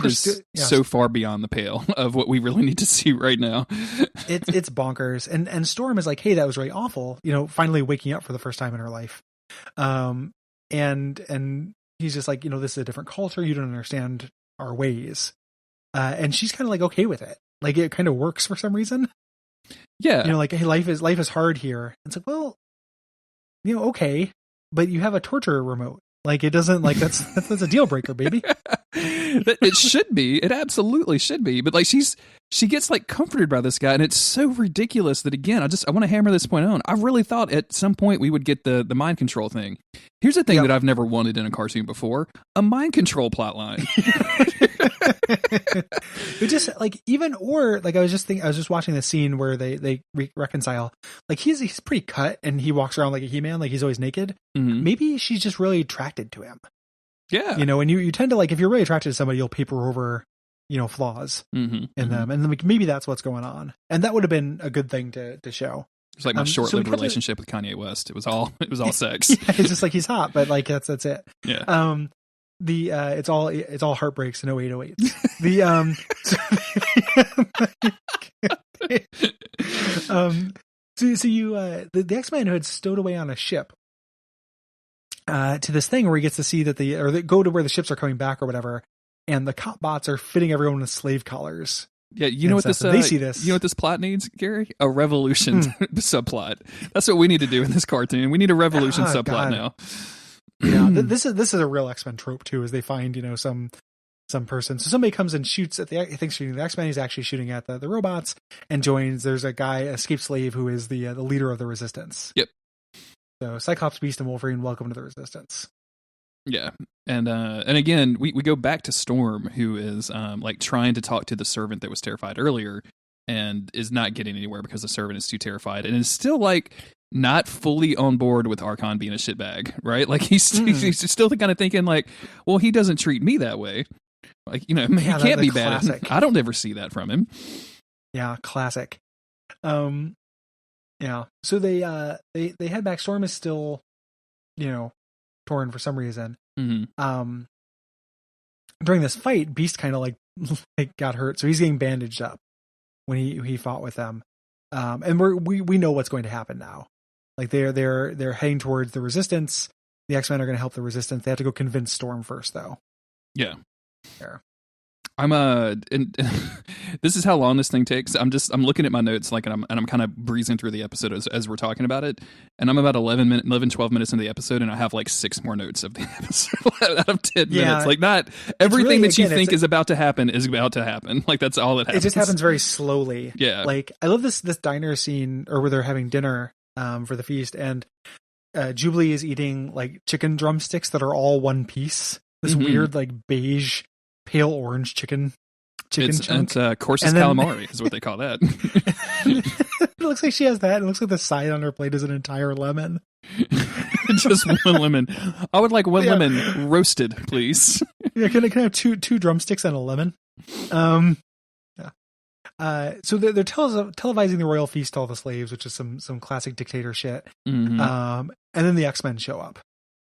is so far beyond the pale of what we really need to see right now. It's bonkers. And Storm is like, hey, that was really awful. Finally waking up for the first time in her life. And he's just like, this is a different culture. You don't understand our ways. And she's kind of like, okay with it. Like it kind of works for some reason. Yeah. Like, hey, life is hard here. It's like, well, okay, but you have a torture remote. Like it doesn't, like that's a deal breaker, baby. It should be. It absolutely should be. But like she gets like comforted by this guy, and it's so ridiculous that again, I want to hammer this point on. I really thought at some point we would get the mind control thing. Here's the thing that I've never wanted in a cartoon before: a mind control plot line. It just like I was just watching the scene where they reconcile. Like he's pretty cut and he walks around like a He-Man, like he's always naked. Mm-hmm. Maybe she's just really attracted to him. Yeah. And you tend to, like, if you're really attracted to somebody, you'll paper over, flaws in them. And like, maybe that's what's going on. And that would have been a good thing to show. It's like my short-lived relationship with Kanye West. It was all sex. Yeah, it's just like he's hot, but like that's it. Yeah. It's all heartbreaks and 0808. The X-Men who had stowed away on a ship to this thing where he gets to see that they go to where the ships are coming back or whatever, and the cop bots are fitting everyone with slave collars. Yeah, you know what this? They see this. You know what this plot needs, Gary? A revolution subplot. That's what we need to do in this cartoon. We need a revolution subplot now. Yeah, this is a real X-Men trope too. Is they find some person. So somebody comes and shoots at he thinks shooting the X-Men. He's actually shooting at the robots and joins. There's a guy, escaped slave, who is the leader of the Resistance. Yep. So Cyclops, Beast, and Wolverine, welcome to the Resistance. Yeah, and again, we go back to Storm, who is like trying to talk to the servant that was terrified earlier, and is not getting anywhere because the servant is too terrified, and is still like not fully on board with Archon being a shitbag, right? Like he's still kind of thinking like, well, he doesn't treat me that way. Like, he can't be bad. I don't ever see that from him. Yeah, classic. Yeah. So they head back. Storm is still, torn for some reason. Mm-hmm. During this fight, Beast kind of like got hurt, so he's getting bandaged up when he fought with them. And we know what's going to happen now. Like they're heading towards the Resistance. The X-Men are going to help the Resistance. They have to go convince Storm first, though. Yeah. There. And this is how long this thing takes. I'm looking at my notes, like, and I'm kind of breezing through the episode as we're talking about it. And I'm about 12 minutes into the episode, and I have like 6 more notes of the episode out of 10 minutes. Like, not everything that you think is about to happen is about to happen. Like, that's all that happens. It just happens very slowly. Yeah. Like, I love this diner scene, or where they're having dinner for the feast, and Jubilee is eating like chicken drumsticks that are all one piece. This weird, like, beige, pale orange chicken chunk. It's Corsus calamari is what they call that. It looks like she has that. It looks like the side on her plate is an entire lemon. Just one lemon. I would like one lemon roasted, please. Yeah, can I have two drumsticks and a lemon? Yeah. So they're televising the royal feast to all the slaves, which is some classic dictator shit. Mm-hmm. And then the X-Men show up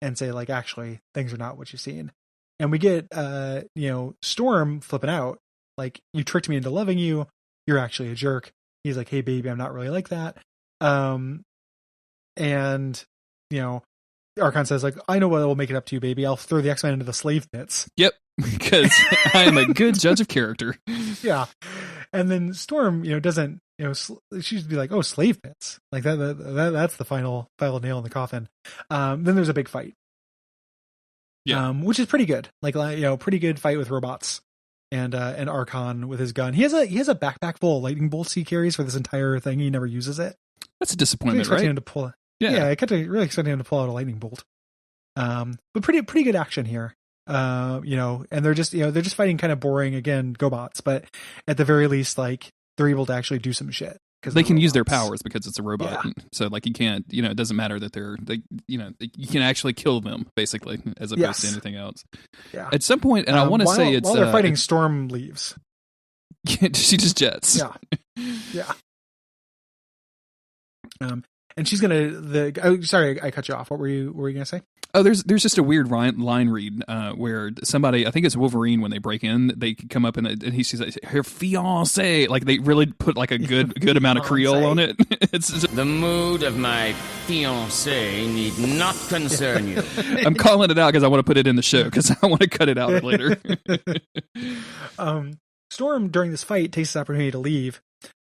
and say, like, actually, things are not what you've seen. And we get, Storm flipping out. Like, you tricked me into loving you. You're actually a jerk. He's like, hey, baby, I'm not really like that. And, Archon says, like, I know what will make it up to you, baby. I'll throw the X-Men into the slave pits. Yep, because I am a good judge of character. Yeah. And then Storm, doesn't, she'd be like, oh, slave pits. Like that's the final nail in the coffin. Then there's a big fight. Yeah. Which is pretty good. Like, pretty good fight with robots and Archon with his gun. He has a backpack full of lightning bolts he carries for this entire thing. He never uses it. That's a disappointment, right? Him to pull it. Yeah, I kept really expecting him to pull out a lightning bolt. But pretty good action here. And they're just fighting kind of boring, again, GoBots, but at the very least, like, they're able to actually do some shit. They can use their powers because it's a robot. Yeah. So, like, you can't, it doesn't matter that you can actually kill them, basically, as opposed to anything else. Yeah. At some point, and I want to say it's... While they're fighting, Storm leaves. She just jets. Yeah. Yeah. And she's gonna sorry, I cut you off. What were you gonna say? Oh, there's just a weird line read where somebody, I think it's Wolverine, when they break in, they come up and she's like, her fiancé, like they really put like a good amount of Creole on it. It's just, the mood of my fiancé need not concern you. I'm calling it out because I want to put it in the show because I want to cut it out later. Storm, during this fight, takes this opportunity to leave,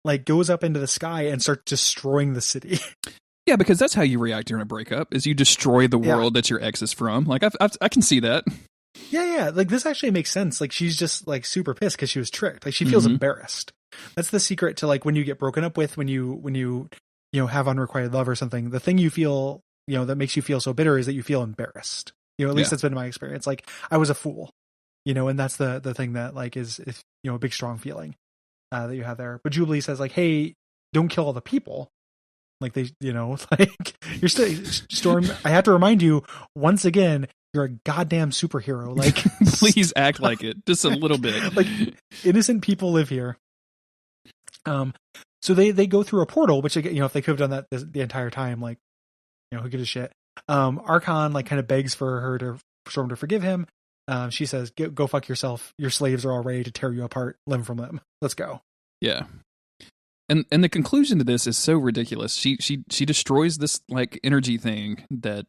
like goes up into the sky and starts destroying the city. Yeah, because that's how you react during a breakup, is you destroy the world that your ex is from. Like, I can see that. Yeah. Like, this actually makes sense. Like, she's just, like, super pissed because she was tricked. Like, she feels embarrassed. That's the secret to, like, when you get broken up with, when you have unrequited love or something, the thing you feel, that makes you feel so bitter is that you feel embarrassed. At least that's been my experience. Like, I was a fool, and that's the thing that, like, is a big, strong feeling that you have there. But Jubilee says, like, hey, don't kill all the people. Like, they, like, you're still, Storm, I have to remind you once again, you're a goddamn superhero. Like, please act like it just a little bit. Like, innocent people live here. So they go through a portal, which, if they could have done that the entire time, like, who gives a shit? Archon, like, kind of begs for Storm to forgive him. She says, go fuck yourself. Your slaves are all ready to tear you apart limb from limb. Let's go. Yeah. And the conclusion to this is so ridiculous. She destroys this, like, energy thing that,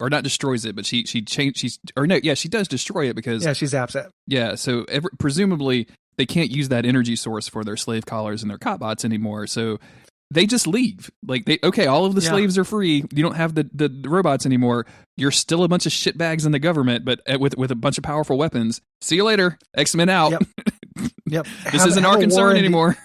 or not destroys it, but she does destroy it because she zaps it. Yeah, so presumably they can't use that energy source for their slave collars and their copbots anymore. So they just leave. Like, all of the slaves are free. You don't have the robots anymore. You're still a bunch of shitbags in the government, but with a bunch of powerful weapons. See you later. X-Men out. Yep. This isn't our concern anymore.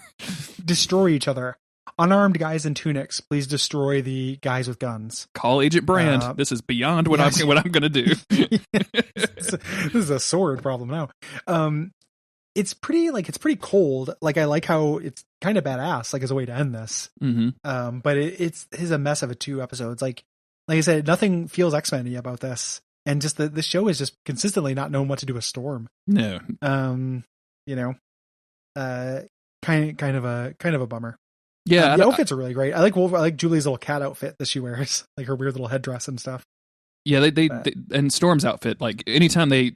Destroy each other. Unarmed guys in tunics, please destroy the guys with guns. Call Agent Brand. This is beyond what I'm going to do. This is a sword problem now. It's pretty cold. Like, I like how it's kind of badass, like, as a way to end this. Mm-hmm. But it's a mess of 2 episodes. Like I said, nothing feels X-Men-y about this, and just the show is just consistently not knowing what to do with Storm. No. Kind of a bummer. Yeah, the outfits are really great. I like Julie's little cat outfit that she wears, like her weird little headdress and stuff. Yeah, they and Storm's outfit, like, anytime the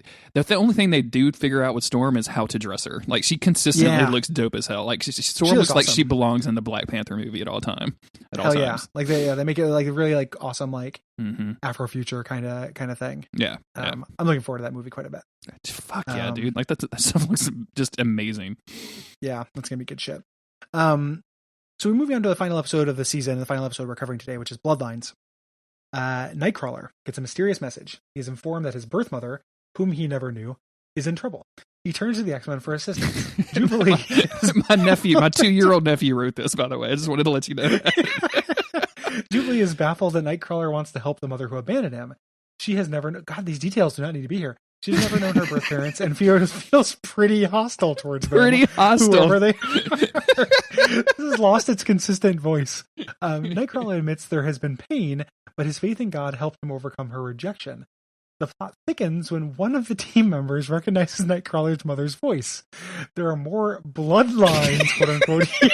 only thing they do figure out with Storm is how to dress her. Like, she consistently looks dope as hell. Like, Storm looks like she belongs in the Black Panther movie at all times. Yeah, like they make it like really, like, awesome, like, Afrofuture kind of thing. Yeah, I'm looking forward to that movie quite a bit. Fuck yeah, dude! Like, that stuff looks just amazing. Yeah, that's gonna be good shit. So we move on to the final episode of the season, the final episode we're covering today, which is Bloodlines. Nightcrawler gets a mysterious message. He is informed that his birth mother, whom he never knew, is in trouble. He turns to the X-Men for assistance. Jubilee, my 2-year-old nephew wrote this, by the way. I just wanted to let you know that. Jubilee is baffled that Nightcrawler wants to help the mother who abandoned him. She has never known. God, these details do not need to be here. She's never known her birth parents and feels pretty hostile towards them. Pretty hostile. Whoever they are. This has lost its consistent voice. Nightcrawler admits there has been pain, but his faith in God helped him overcome her rejection. The plot thickens when one of the team members recognizes Nightcrawler's mother's voice. There are more bloodlines, quote unquote, here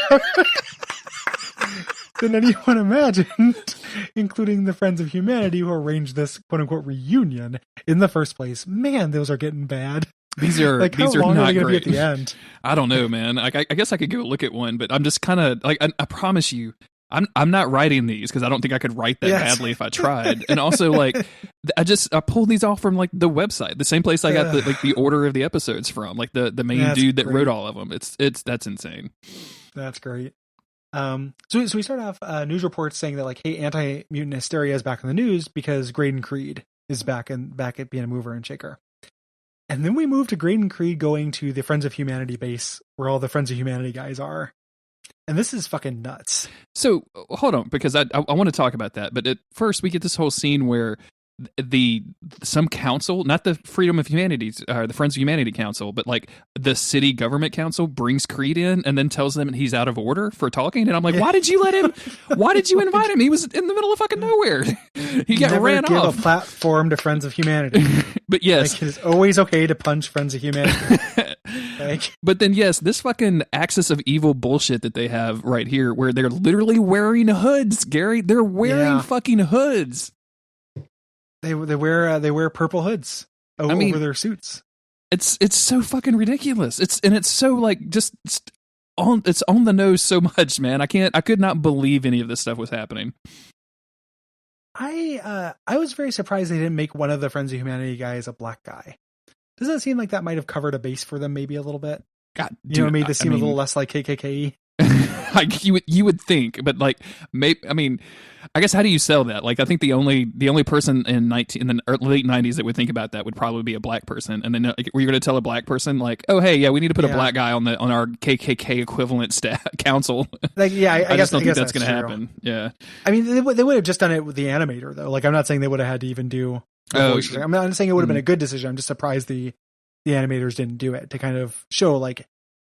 than anyone imagined, including the Friends of Humanity who arranged this quote unquote reunion in the first place. Man, those are getting bad. These are like, these how are long not are they gonna great. be at the end? I don't know, man. Like, I guess I could go look at one, but I'm just kind of like, I promise you, I'm not writing these because I don't think I could write that badly if I tried. And also, like, I pulled these off from like the website, the same place I got the order of the episodes from, like the main dude that wrote all of them. That's insane. That's great. So we start off news reports saying that like, hey, anti-mutant hysteria is back in the news because Graydon Creed is back at being a mover and shaker. And then we move to Graydon Creed going to the Friends of Humanity base where all the Friends of Humanity guys are. And this is fucking nuts. So hold on, because I want to talk about that. But at first, we get this whole scene where some council, not the Freedom of Humanities or the Friends of Humanity Council, but like the city government council brings Creed in and then tells them he's out of order for talking. And I'm like, why did you let him? Why did you invite him? He was in the middle of fucking nowhere. He got ran give off. A platform to Friends of Humanity. But yes, like, it's always okay to punch Friends of Humanity. But then yes, this fucking axis of evil bullshit that they have right here, where they're literally wearing hoods, Gary. They're wearing fucking hoods. They wear purple hoods over their suits. It's so fucking ridiculous. It's so like it's on the nose so much, man. I could not believe any of this stuff was happening. I was very surprised they didn't make one of the Friends of Humanity guys a black guy. Doesn't it seem like that might have covered a base for them maybe a little bit? God, made this seem a little less like KKK. Like you would think, but like I guess how do you sell that? Like I think the only person in the late 90s that would think about that would probably be a black person. And then were you going to tell a black person like, oh hey, yeah, we need to put a black guy on our KKK equivalent council? Like I just don't think that's going to true. happen. Yeah, I mean they would have just done it with the animator though. Like I'm not saying they would have had to even do. I'm not saying it would have been a good decision. I'm just surprised the animators didn't do it to kind of show like,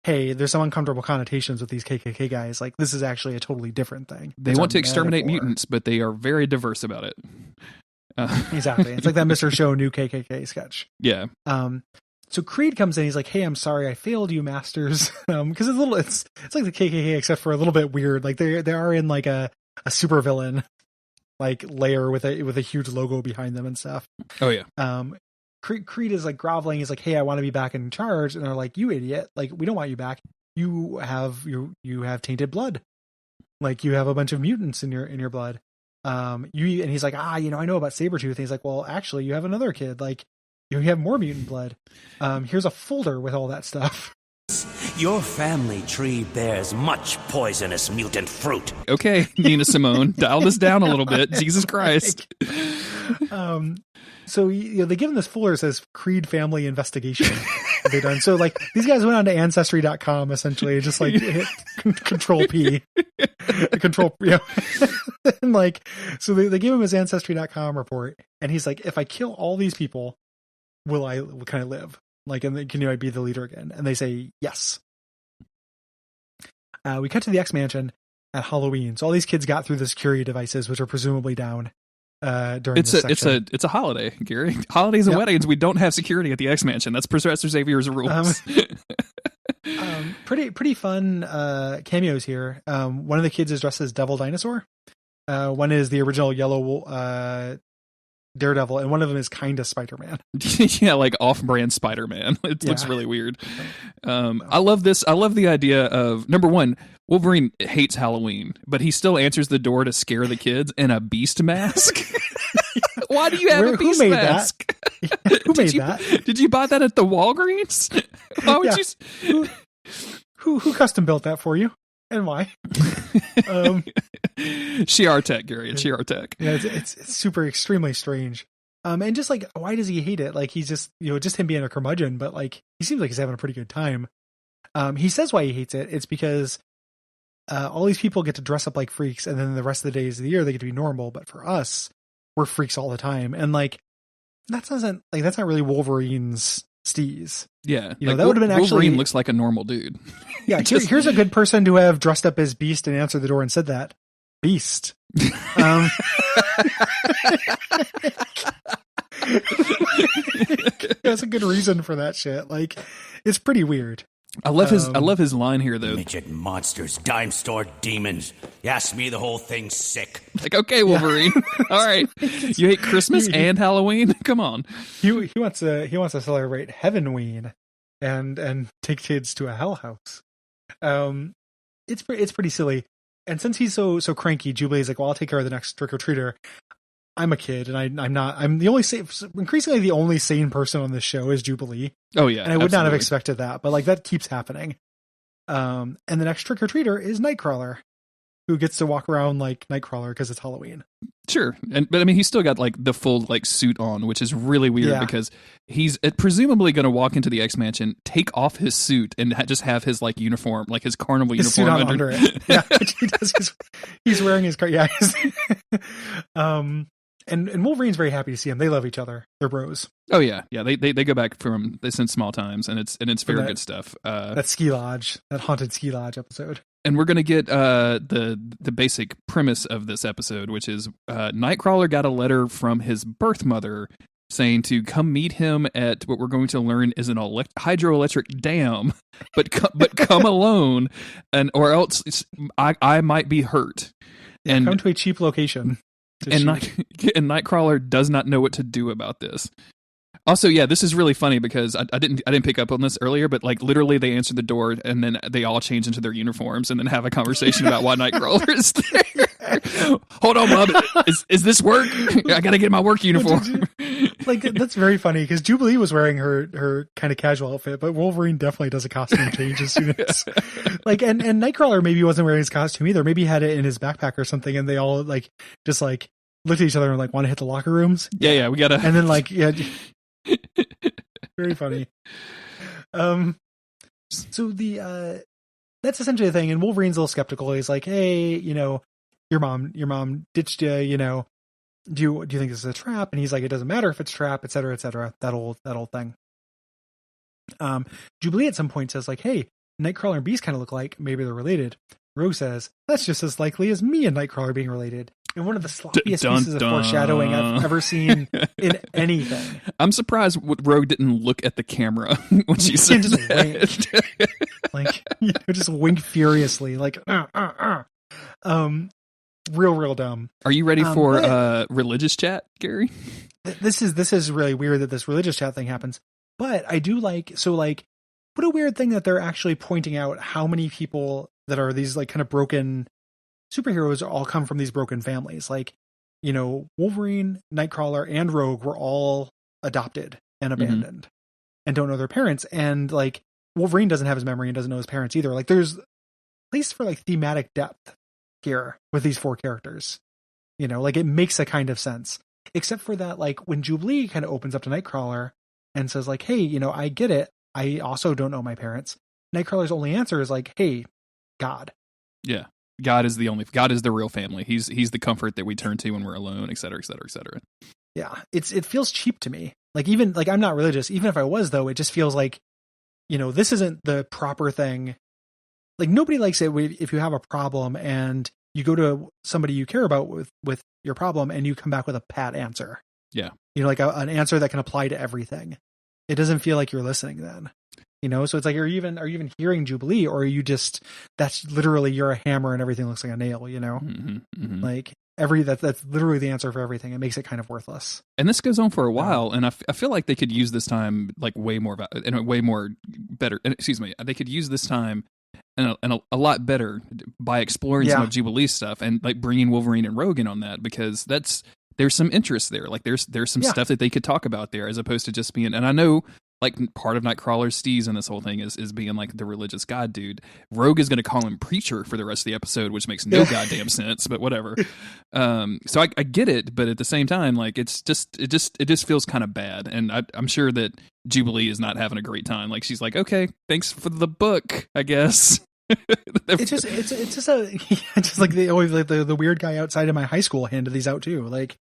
hey, there's some uncomfortable connotations with these KKK guys. Like, this is actually a totally different thing. They want to exterminate mutants, but they are very diverse about it. Exactly. It's like that Mr. Show new KKK sketch. Yeah. So Creed comes in. He's like, hey, I'm sorry. I failed you, Masters. Because it's like the KKK, except for a little bit weird. Like, they are in like a supervillain like layer with a huge logo behind them and stuff. Oh, yeah. Creed is like groveling. He's like, hey, I want to be back in charge. And they're like, you idiot. Like, we don't want you back. You have tainted blood. Like, you have a bunch of mutants in your blood. And he's like, I know about Sabretooth. And he's like, well, actually you have another kid. Like, you have more mutant blood. Here's a folder with all that stuff. Your family tree bears much poisonous mutant fruit. Okay, Nina Simone, dial this down a little bit. Jesus Christ. So they give him this folder that says Creed Family Investigation. They done so like these guys went on to Ancestry.com essentially, just like hit Control P, Control, and like so they give him his Ancestry.com report, and he's like, if I kill all these people, can I live? Like, and then, can I be the leader again? And they say yes. We cut to the X Mansion at Halloween. So all these kids got through the security devices, which are presumably down during this section. It's a holiday, Gary. Holidays and weddings, we don't have security at the X Mansion. That's Professor Xavier's rules. Pretty fun cameos here. One of the kids is dressed as Devil Dinosaur. One is the original yellow Daredevil, and one of them is kind of Spider-Man. Yeah, like off-brand Spider-Man. It looks really weird. I love this. I love the idea of, number one, Wolverine hates Halloween, but he still answers the door to scare the kids in a beast mask. Why do you have a beast mask? Who made that? Did you buy that at the Walgreens? Why would you? Who custom built that for you? And why? Shi'ar Tech, Gary. It's Shi'ar Tech. Yeah, it's super extremely strange. And just like, why does he hate it? Like, he's just, just him being a curmudgeon, but like, he seems like he's having a pretty good time. He says why he hates it. It's because all these people get to dress up like freaks, and then the rest of the days of the year they get to be normal. But for us, we're freaks all the time, and like that's not really Wolverine's Steez. Yeah, You know, that would have been actually- Wolverine looks like a normal dude. Yeah, here's a good person to have dressed up as Beast and answered the door and said that. Beast. That's a good reason for that shit. Like, it's pretty weird. I love his line here though. Midget monsters, dime store demons. You ask me, the whole thing's sick. Like, okay, Wolverine. All right. You hate Christmas and Halloween? Come on. He wants to celebrate Heavenween and take kids to a hell house. It's pretty silly. And since he's so cranky, Jubilee's like, well, I'll take care of the next trick or treater. I'm a kid, and I'm the only increasingly the only sane person on this show is Jubilee. Oh yeah, and I would not have expected that, but like that keeps happening. And the next trick or treater is Nightcrawler, who gets to walk around like Nightcrawler because it's Halloween. Sure, but I mean, he's still got like the full like suit on, which is really weird because he's presumably going to walk into the X Mansion, take off his suit, and just have his like uniform, like his carnival his uniform suit under it. Yeah, he does. He's wearing his car. Yeah. And Wolverine's very happy to see him. They love each other. They're bros. Oh yeah. They go back since small times, and it's very good stuff. That ski lodge, that haunted ski lodge episode. And we're gonna get the basic premise of this episode, which is Nightcrawler got a letter from his birth mother saying to come meet him at what we're going to learn is an hydroelectric dam, but come alone, or else I might be hurt. Yeah, and come to a cheap location. And Nightcrawler does not know what to do about this. Also, yeah, this is really funny because I didn't pick up on this earlier, but like literally they answer the door and then they all change into their uniforms and then have a conversation about why Nightcrawler is there. Hold on, Bob. Is this work? I gotta get my work uniform. Like that's very funny because Jubilee was wearing her kind of casual outfit, but Wolverine definitely does a costume change as soon as like and Nightcrawler maybe wasn't wearing his costume either. Maybe he had it in his backpack or something, and they all like just like looked at each other and like want to hit the locker rooms. Yeah, we gotta. And then like very funny. So that's essentially the thing. And Wolverine's a little skeptical. He's like, hey, you know, your mom ditched you, you know, do you think this is a trap? And he's like, it doesn't matter if it's a trap, et cetera, that old thing. Jubilee at some point says like, hey, Nightcrawler and Beast kind of look like, maybe they're related. Rogue says, that's just as likely as me and Nightcrawler being related. And one of the sloppiest pieces of foreshadowing I've ever seen in anything. I'm surprised Rogue didn't look at the camera when she said that. Like, you know, just wink furiously, like, real dumb. Are you ready for religious chat, Gary? This is really weird that this religious chat thing happens. But I do like, what a weird thing that they're actually pointing out how many people that are these like kind of broken superheroes all come from these broken families. Like, you know, Wolverine, Nightcrawler, and Rogue were all adopted and abandoned and don't know their parents. And like Wolverine doesn't have his memory and doesn't know his parents either. Like there's, at least for like thematic depth here with these four characters, you know, like it makes a kind of sense, except for that, like when Jubilee kind of opens up to Nightcrawler and says like, hey, you know, I get it. I also don't know my parents. Nightcrawler's only answer is like, hey, God. Yeah. God is the real family. He's the comfort that we turn to when we're alone, et cetera, et cetera, et cetera. Yeah. It feels cheap to me. Like even like I'm not religious. Even if I was though, it just feels like, you know, this isn't the proper thing. Like nobody likes it if you have a problem and you go to somebody you care about with your problem and you come back with a pat answer. Yeah. You know, like an answer that can apply to everything. It doesn't feel like you're listening then. You know, so it's like, are you even hearing Jubilee, or are you just, that's literally, you're a hammer and everything looks like a nail, you know? Like that's literally the answer for everything. It makes it kind of worthless. And this goes on for a while. And I feel like they could use this time like way more better. Excuse me. They could use this time and a lot better by exploring some of Jubilee's stuff and like bringing Wolverine and Rogue in on that, because there's some interest there. Like there's some stuff that they could talk about there, as opposed to just being, and I know like part of Nightcrawler's steez in this whole thing is being like the religious god dude. Rogue is going to call him preacher for the rest of the episode, which makes no goddamn sense, but whatever. So I get it, but at the same time, like it just feels kind of bad. And I'm sure that Jubilee is not having a great time. Like she's like, okay, thanks for the book, I guess. It's just like they always like the weird guy outside of my high school handed these out too. Like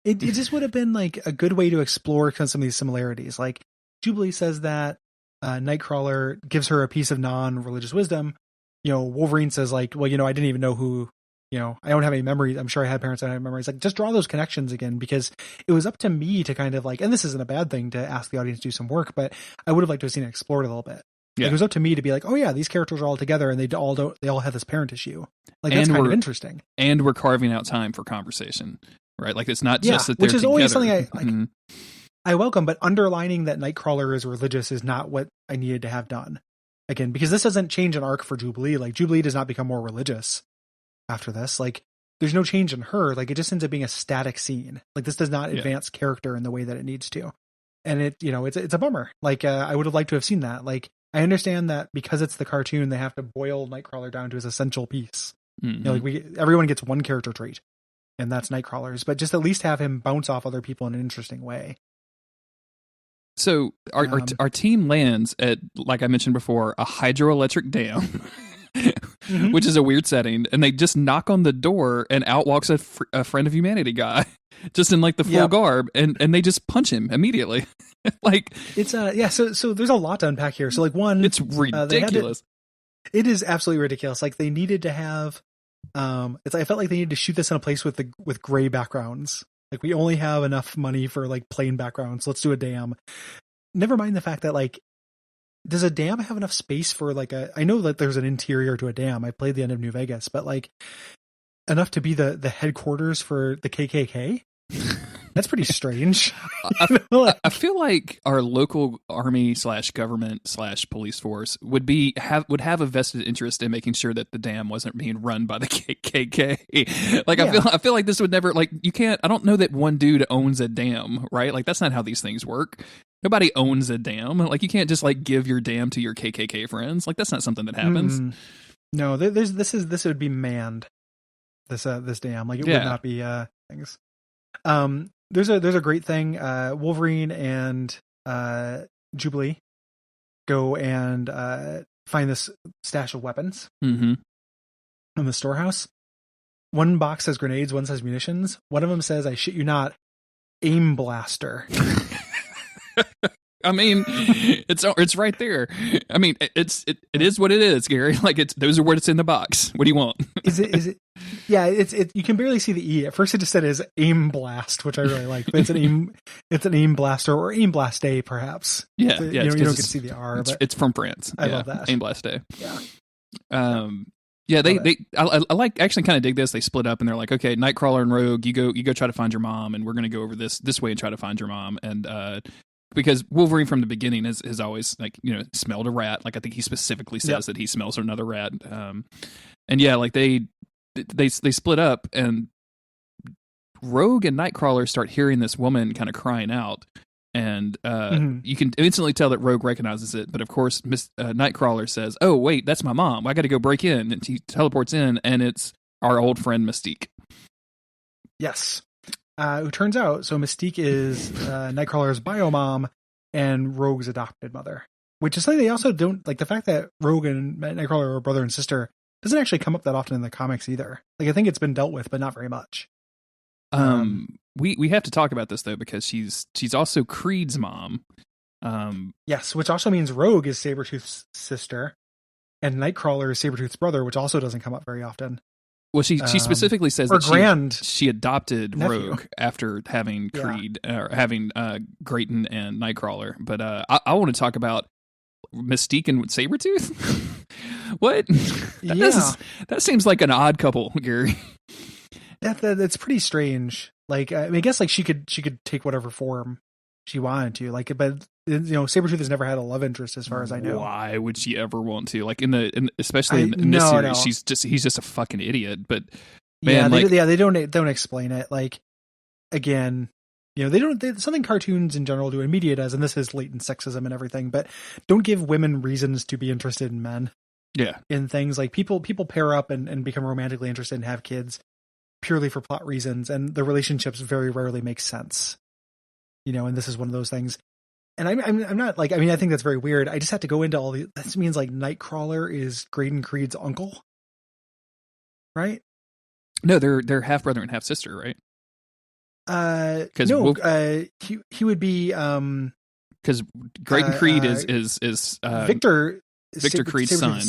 it just would have been like a good way to explore some of these similarities. Like, Jubilee says that Nightcrawler gives her a piece of non-religious wisdom. Wolverine says like, well, I didn't even know who, I don't have any memories. I'm sure I had parents that had memories. Like, just draw those connections again, because it was up to me to kind of like, and this isn't a bad thing to ask the audience to do some work, but I would have liked to have seen it explored a little bit. Yeah. Like, it was up to me to be like, oh yeah, these characters are all together and they all have this parent issue. Like, that's kind of interesting. And we're carving out time for conversation, right? Like, it's not just that they're which is together. always something I welcome, but underlining that Nightcrawler is religious is not what I needed to have done. Again, because this doesn't change an arc for Jubilee. Like, Jubilee does not become more religious after this. Like, there's no change in her. Like, it just ends up being a static scene. Like, this does not advance character in the way that it needs to. And it's a bummer. Like, I would have liked to have seen that. Like, I understand that because it's the cartoon, they have to boil Nightcrawler down to his essential piece. Mm-hmm. Everyone gets one character trait, and that's Nightcrawler's, but just at least have him bounce off other people in an interesting way. So our team lands at, like I mentioned before, a hydroelectric dam, which is a weird setting, and they just knock on the door, and out walks a friend of humanity guy, just in like the full garb, and they just punch him immediately. Like, it's So there's a lot to unpack here. So like, one, it's ridiculous. It is absolutely ridiculous. Like, they needed to have, I felt like they needed to shoot this in a place with gray backgrounds. Like, we only have enough money for like plain backgrounds. Let's do a dam. Never mind the fact that, like, does a dam have enough space for like I know that there's an interior to a dam. I played the end of New Vegas, but like, enough to be the headquarters for the KKK? That's pretty strange. I feel like our local army / government / police force would have a vested interest in making sure that the dam wasn't being run by the KKK. Like, I feel like this would never, like, you can't. I don't know that one dude owns a dam, right? Like, that's not how these things work. Nobody owns a dam. Like, you can't just like give your dam to your KKK friends. Like, that's not something that happens. No, this would be manned. This dam, like, it would not be things. There's a great thing. Wolverine and Jubilee go and find this stash of weapons in the storehouse. One box says grenades, one says munitions. One of them says, I shit you not, aim blaster. I mean, it's right there. I mean, it is what it is, Gary. Like, those are words in the box. What do you want? Is it? Yeah, you can barely see the E. At first, it just said is aim blast, which I really like. But it's an aim blaster, or aim blast day, perhaps. Yeah, so, yeah. You don't get to see the R. It's from France. I love that. Aim blast day. Yeah. Yeah, I like, actually kind of dig this. They split up and they're like, okay, Nightcrawler and Rogue, you go try to find your mom, and we're gonna go over this way and try to find your mom. And because Wolverine from the beginning has always, like, smelled a rat. Like, I think he specifically says that he smells another rat. And yeah, like they split up, and Rogue and Nightcrawler start hearing this woman kind of crying out. And you can instantly tell that Rogue recognizes it, but of course, Nightcrawler says, "Oh wait, that's my mom. I got to go break in." And she teleports in, and it's our old friend Mystique. Yes, who turns out Mystique is Nightcrawler's bio mom and Rogue's adopted mother, which is something they also don't like. The fact that Rogue and Nightcrawler are brother and sister doesn't actually come up that often in the comics either. Like, I think it's been dealt with, but not very much. We have to talk about this though, because she's also Creed's mom. Yes, which also means Rogue is Sabretooth's sister, and Nightcrawler is Sabretooth's brother, which also doesn't come up very often. Well, she specifically says that she adopted nephew. Rogue after having Creed or having Grayton and Nightcrawler. But I want to talk about Mystique and Sabretooth. What? That seems like an odd couple, Gary. That's pretty strange. Like, I mean, I guess like she could take whatever form she wanted to. Like, but Sabretooth has never had a love interest, as far as I know. Why would she ever want to? Like, especially in this series, he's just a fucking idiot. But man, they don't explain it. Like, again, something cartoons in general do, and media does, and this is latent sexism and everything. But don't give women reasons to be interested in men. Yeah, in things like people pair up and become romantically interested and have kids purely for plot reasons, and the relationships very rarely make sense. And this is one of those things. And I'm not like, I mean, I think that's very weird. I just have to go into all the, that means like Nightcrawler is Graydon Creed's uncle, right? No, they're half brother and half sister, right? No, he would be because Graydon Creed is Victor Creed's son,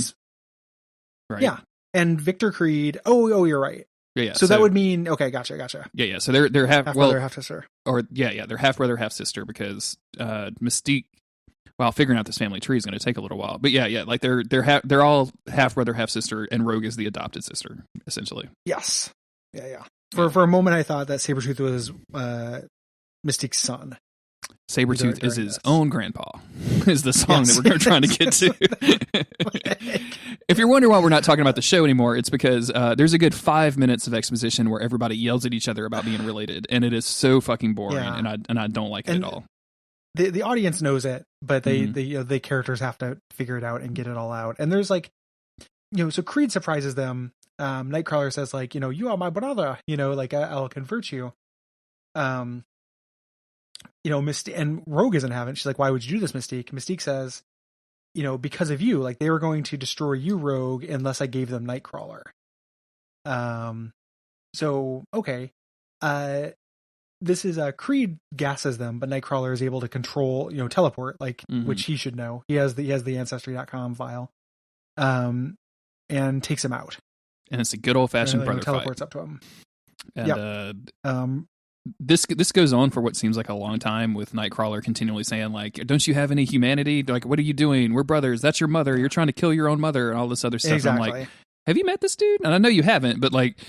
right? Yeah, and Victor Creed. Oh, you're right. Yeah. So that would mean gotcha. Yeah. So they're half brother, half sister, or they're half brother, half sister because Mystique. Well, figuring out this family tree is going to take a little while, but yeah, like they're all half brother, half sister, and Rogue is the adopted sister, essentially. Yes. Yeah. For a moment, I thought that Sabretooth was Mystique's son. Sabretooth is his own grandpa, is the song that we're trying to get to. If you're wondering why we're not talking about the show anymore, it's because there's a good 5 minutes of exposition where everybody yells at each other about being related, and it is so fucking boring, and I don't like it at all. The audience knows it, but the characters have to figure it out and get it all out. And there's like, so Creed surprises them. Nightcrawler says like, you are my brother, like I'll convert you. Mystique and Rogue isn't having it. She's like, why would you do this, Mystique? Mystique says, because of you, like they were going to destroy you, Rogue, unless I gave them Nightcrawler. So, okay. This is Creed gasses them, but Nightcrawler is able to control, teleport, like which he should know. He has the Ancestry.com file, and takes him out. And it's a good old fashioned brother teleports fight. Up to him. And this goes on for what seems like a long time, with Nightcrawler continually saying like, "Don't you have any humanity? Like, what are you doing? We're brothers. That's your mother. You're trying to kill your own mother," and all this other stuff. Exactly. And I'm like, have you met this dude? And I know you haven't, but like,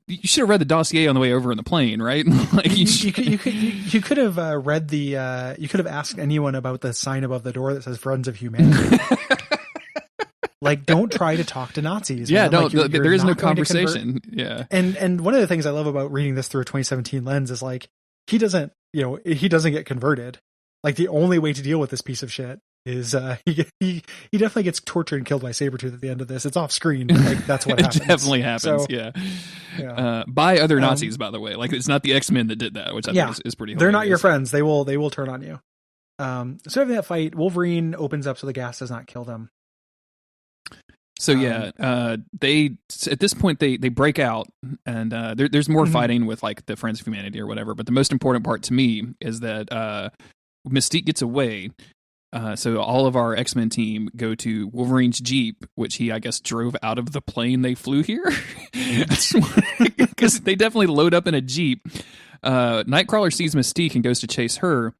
you should have read the dossier on the way over in the plane, right? Like you could have read the. You could have asked anyone about the sign above the door that says "Friends of Humanity." Like, don't try to talk to Nazis. Yeah, man. no, Like, there is no conversation. Yeah, and one of the things I love about reading this through a 2017 lens is like he doesn't get converted. Like the only way to deal with this piece of shit is he definitely gets tortured and killed by Sabretooth at the end of this. It's off screen, but like that's what happens. It definitely happens. So, yeah. By other Nazis, by the way. Like it's not the X-Men that did that, which I think is pretty hilarious. They're not your friends. They will turn on you. So after that fight, Wolverine opens up so the gas does not kill them. So they at this point they break out, and there's more fighting with like the Friends of Humanity or whatever. But the most important part to me is that Mystique gets away. So all of our X-Men team go to Wolverine's Jeep, which he, I guess, drove out of the plane they flew here. Because they definitely load up in a Jeep. Nightcrawler sees Mystique and goes to chase her.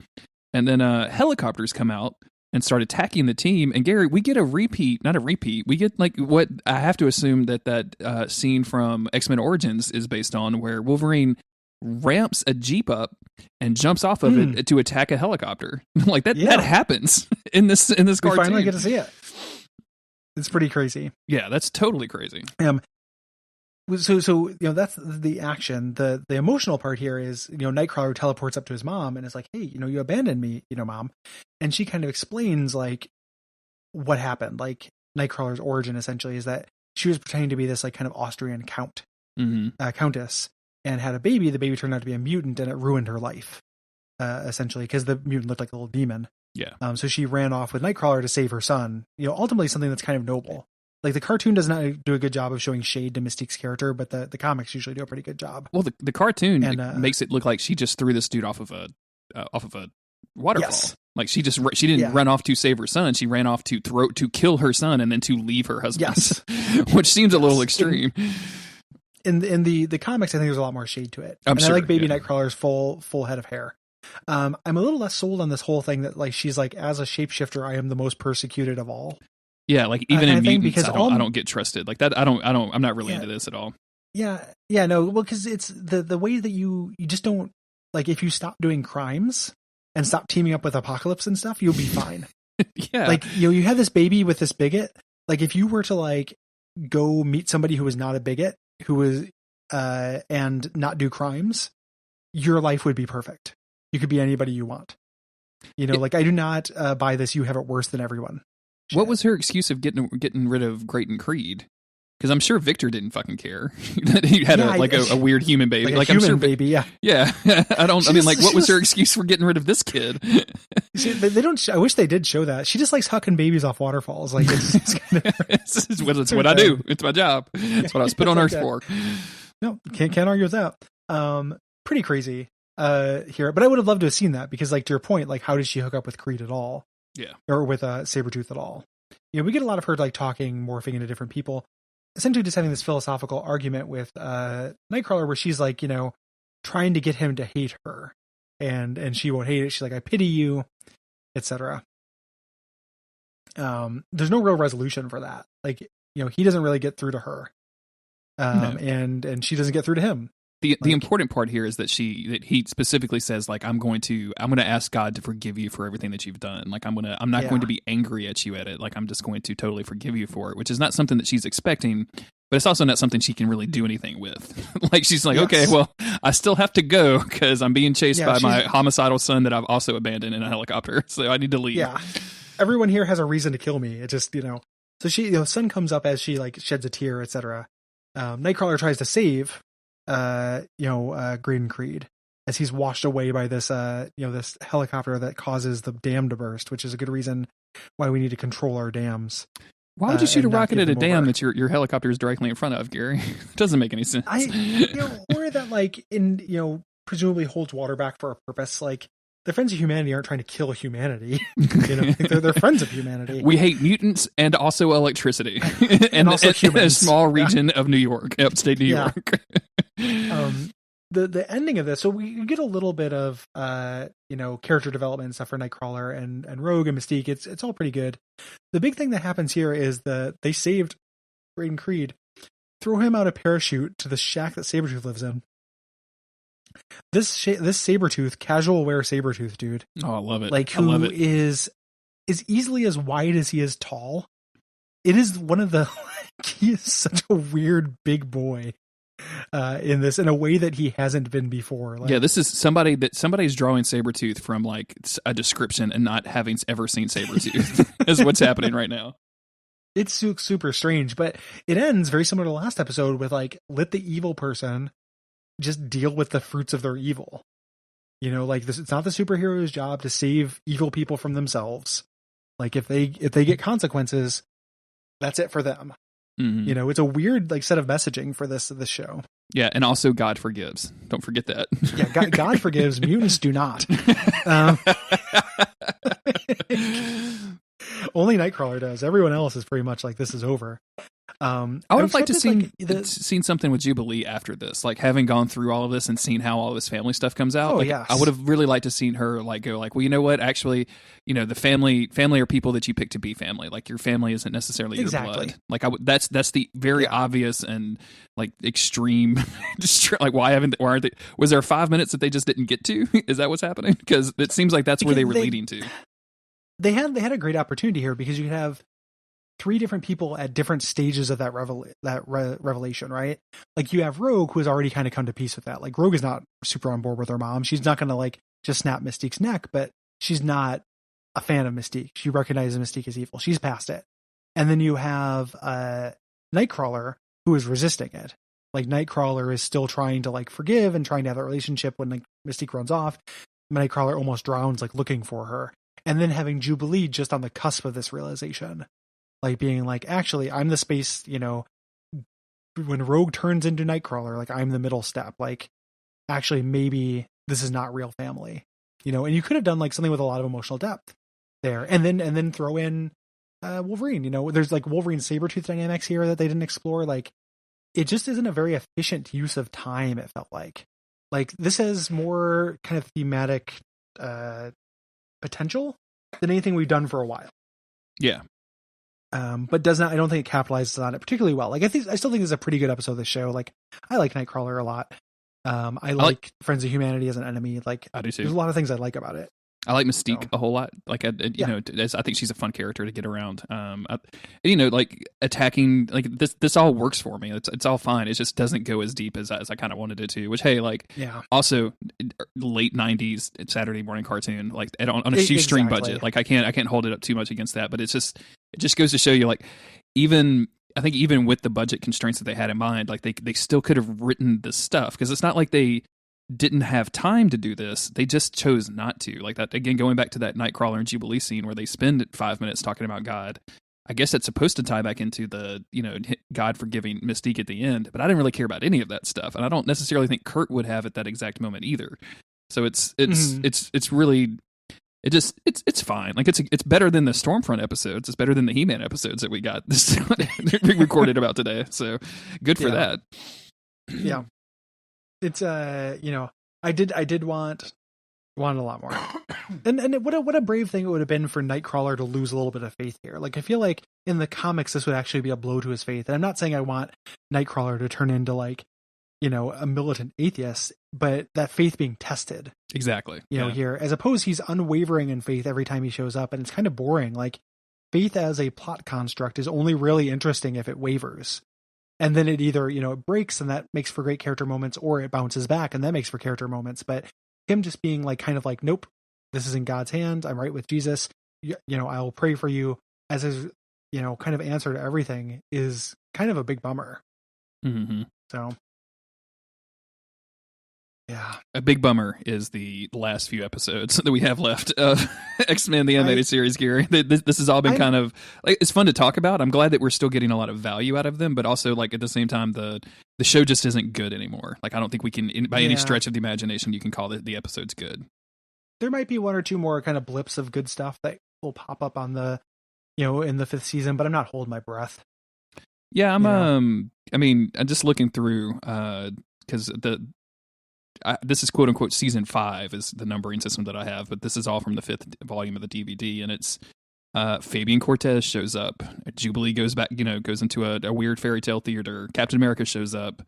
And then helicopters come out and start attacking the team. And Gary, we get not a repeat. We get like what I have to assume that scene from X-Men Origins is based on, where Wolverine ramps a Jeep up and jumps off of it to attack a helicopter. Like that happens in this cartoon. We finally get to see it. It's pretty crazy. Yeah, that's totally crazy. So that's the action. The emotional part here is Nightcrawler teleports up to his mom and is like, "Hey, you abandoned me, Mom," and she kind of explains like what happened. Like Nightcrawler's origin essentially is that she was pretending to be this like kind of Austrian countess. And had a baby. The baby turned out to be a mutant, and it ruined her life, essentially, because the mutant looked like a little demon. Yeah. So she ran off with Nightcrawler to save her son. Ultimately something that's kind of noble. Like the cartoon does not do a good job of showing shade to Mystique's character, but the comics usually do a pretty good job. Well, the cartoon makes it look like she just threw this dude off of a waterfall. Yes. Like she didn't run off to save her son. She ran off to kill her son and then to leave her husband. Yes. Which seems a little extreme. In the comics, I think there's a lot more shade to it. I like Baby Nightcrawler's full head of hair. I'm a little less sold on this whole thing that like she's like, as a shapeshifter, I am the most persecuted of all. Yeah, like even in mutants, I don't get trusted like that. I'm not really into this at all. Yeah, no. Well, because it's the way that you just don't like, if you stop doing crimes and stop teaming up with Apocalypse and stuff, you'll be fine. Yeah, like you have this baby with this bigot. Like if you were to like go meet somebody who was not a bigot, who was and not do crimes, your life would be perfect. You could be anybody you want. Like I do not buy this. You have it worse than everyone. Shit. What was her excuse of getting rid of Graydon Creed? Because I'm sure Victor didn't fucking care that he had a weird human baby. Like I'm sure baby. Yeah. What was her excuse for getting rid of this kid? They don't. I wish they did show that. She just likes hucking babies off waterfalls. Like it's kind of, it's what I do. It's my job. It's what I was put on Earth for. No, can't argue with that. Pretty crazy. here, but I would have loved to have seen that because, like, to your point, like, how did she hook up with Creed at all? Yeah. Or with Sabretooth at all? You know, we get a lot of her like talking, morphing into different people, essentially just having this philosophical argument with Nightcrawler, where she's like, you know, trying to get him to hate her, and she won't hate it. She's like, I pity you, etc. There's no real resolution for that. Like, you know, he doesn't really get through to her, No. and she doesn't get through to him. The important part here is that he specifically says, like, I'm going to ask God to forgive you for everything that you've done. Like, I'm not going to be angry at you at it. Like, I'm just going to totally forgive you for it, which is not something that she's expecting, but it's also not something she can really do anything with. Like, she's like, okay, well, I still have to go because I'm being chased by my homicidal son that I've also abandoned in a helicopter. So I need to leave. Yeah. Everyone here has a reason to kill me. It just, you know, so she, you know, sun comes up as she like sheds a tear, etc. Nightcrawler tries to save Graydon Creed as he's washed away by this this helicopter that causes the dam to burst, which is a good reason why we need to control our dams. Why would you shoot a rocket at a dam that your helicopter is directly in front of, Gary? It doesn't make any sense. Or that, like, in, you know, presumably holds water back for a purpose. Like, the Friends of Humanity aren't trying to kill humanity. You know, they're friends of humanity. We hate mutants and also electricity, and also a small region of New York, upstate New York. The ending of this, so we get a little bit of character development and stuff for Nightcrawler and Rogue and Mystique. It's all pretty good. The big thing that happens here is that they saved Graydon Creed, throw him out a parachute to the shack that Sabretooth lives in. This Sabretooth, casual wear Sabretooth dude. Oh, I love it. Like, who is easily as wide as he is tall. It is one of the, he is such a weird big boy in this, in a way that he hasn't been before. Like, yeah, this is somebody's drawing Sabretooth from like a description and not having ever seen Sabretooth is what's happening right now. It's super strange, but it ends very similar to the last episode with, like, let the evil person just deal with the fruits of their evil. You know, like, this, it's not the superhero's job to save evil people from themselves. Like, if they get consequences, that's it for them. Mm-hmm. You know, it's a weird, like, set of messaging for this show. Yeah, and also God forgives. Don't forget that. Yeah, God forgives. Mutants do not. Only Nightcrawler does. Everyone else is pretty much like, this is over. I would have liked to seen something with Jubilee after this, like, having gone through all of this and seen how all this family stuff comes out. Oh, like, yes. I would have really liked to seen her, like, go like, well, you know what? Actually, you know, the family are people that you pick to be family. Like, your family isn't necessarily your blood. Like, that's the very obvious and, like, extreme. Like, was there 5 minutes that they just didn't get to? Is that what's happening? Because it seems like that's where they were leading to. They had a great opportunity here because you have 3 different people at different stages of that revelation, right? Like, you have Rogue, who has already kind of come to peace with that. Like, Rogue is not super on board with her mom. She's not going to, like, just snap Mystique's neck, but she's not a fan of Mystique. She recognizes Mystique as evil. She's past it. And then you have Nightcrawler, who is resisting it. Like, Nightcrawler is still trying to, like, forgive and trying to have that relationship when, like, Mystique runs off. Nightcrawler almost drowns, like, looking for her. And then having Jubilee just on the cusp of this realization. Like, being like, actually, I'm the space, you know, when Rogue turns into Nightcrawler, like, I'm the middle step. Like, actually, maybe this is not real family, you know. And you could have done, like, something with a lot of emotional depth there, and then throw in Wolverine. You know, there's, like, Wolverine Sabretooth dynamics here that they didn't explore. Like, it just isn't a very efficient use of time. It felt like this has more kind of thematic potential than anything we've done for a while. Yeah. But does not, I don't think it capitalizes on it particularly well. Like, I still think it's a pretty good episode of the show. Like, I like Nightcrawler a lot. I like Friends of Humanity as an enemy. Like, I do too. There's a lot of things I like about it. I like Mystique a whole lot. Like, I think she's a fun character to get around. Like, attacking, like, this all works for me. It's all fine. It just doesn't go as deep as I kind of wanted it to. Which, hey, like, also late '90s Saturday morning cartoon, like, on a shoestring budget. Like, I can't hold it up too much against that. But it just goes to show you, like, even with the budget constraints that they had in mind, like, they still could have written this stuff, because it's not like they didn't have time to do this. They just chose not to. Like, that, again, going back to that Nightcrawler and Jubilee scene where they spend 5 minutes talking about God. I guess that's supposed to tie back into the, you know, God forgiving Mystique at the end, but I didn't really care about any of that stuff. And I don't necessarily think Kurt would have at that exact moment either. So it's really it's fine. Like it's better than the Stormfront episodes. It's better than the He-Man episodes that we got this recorded about today. So good for that. Yeah. It's I did want a lot more. And what a brave thing it would have been for Nightcrawler to lose a little bit of faith here. Like I feel like in the comics this would actually be a blow to his faith. And I'm not saying I want Nightcrawler to turn into like, a militant atheist, but that faith being tested. Exactly. Here, as opposed he's unwavering in faith every time he shows up, and it's kind of boring. Like faith as a plot construct is only really interesting if it wavers. And then it either, it breaks and that makes for great character moments, or it bounces back and that makes for character moments. But him just being like, kind of like, nope, this is in God's hands. I'm right with Jesus. I will pray for you, as his, kind of answer to everything, is kind of a big bummer. Mm-hmm. So, yeah. A big bummer is the last few episodes that we have left of X-Men, the animated series, Gary. This has all been kind of, like, it's fun to talk about. I'm glad that we're still getting a lot of value out of them, but also, like, at the same time, the show just isn't good anymore. Like, I don't think we can, by any stretch of the imagination, you can call the episodes good. There might be one or two more kind of blips of good stuff that will pop up on the, in the 5th season, but I'm not holding my breath. Yeah, I'm just looking through, because this is quote unquote season 5 is the numbering system that I have, but this is all from the 5th volume of the DVD, and it's Fabian Cortez shows up, Jubilee goes back, goes into a weird fairy tale theater, Captain America shows up.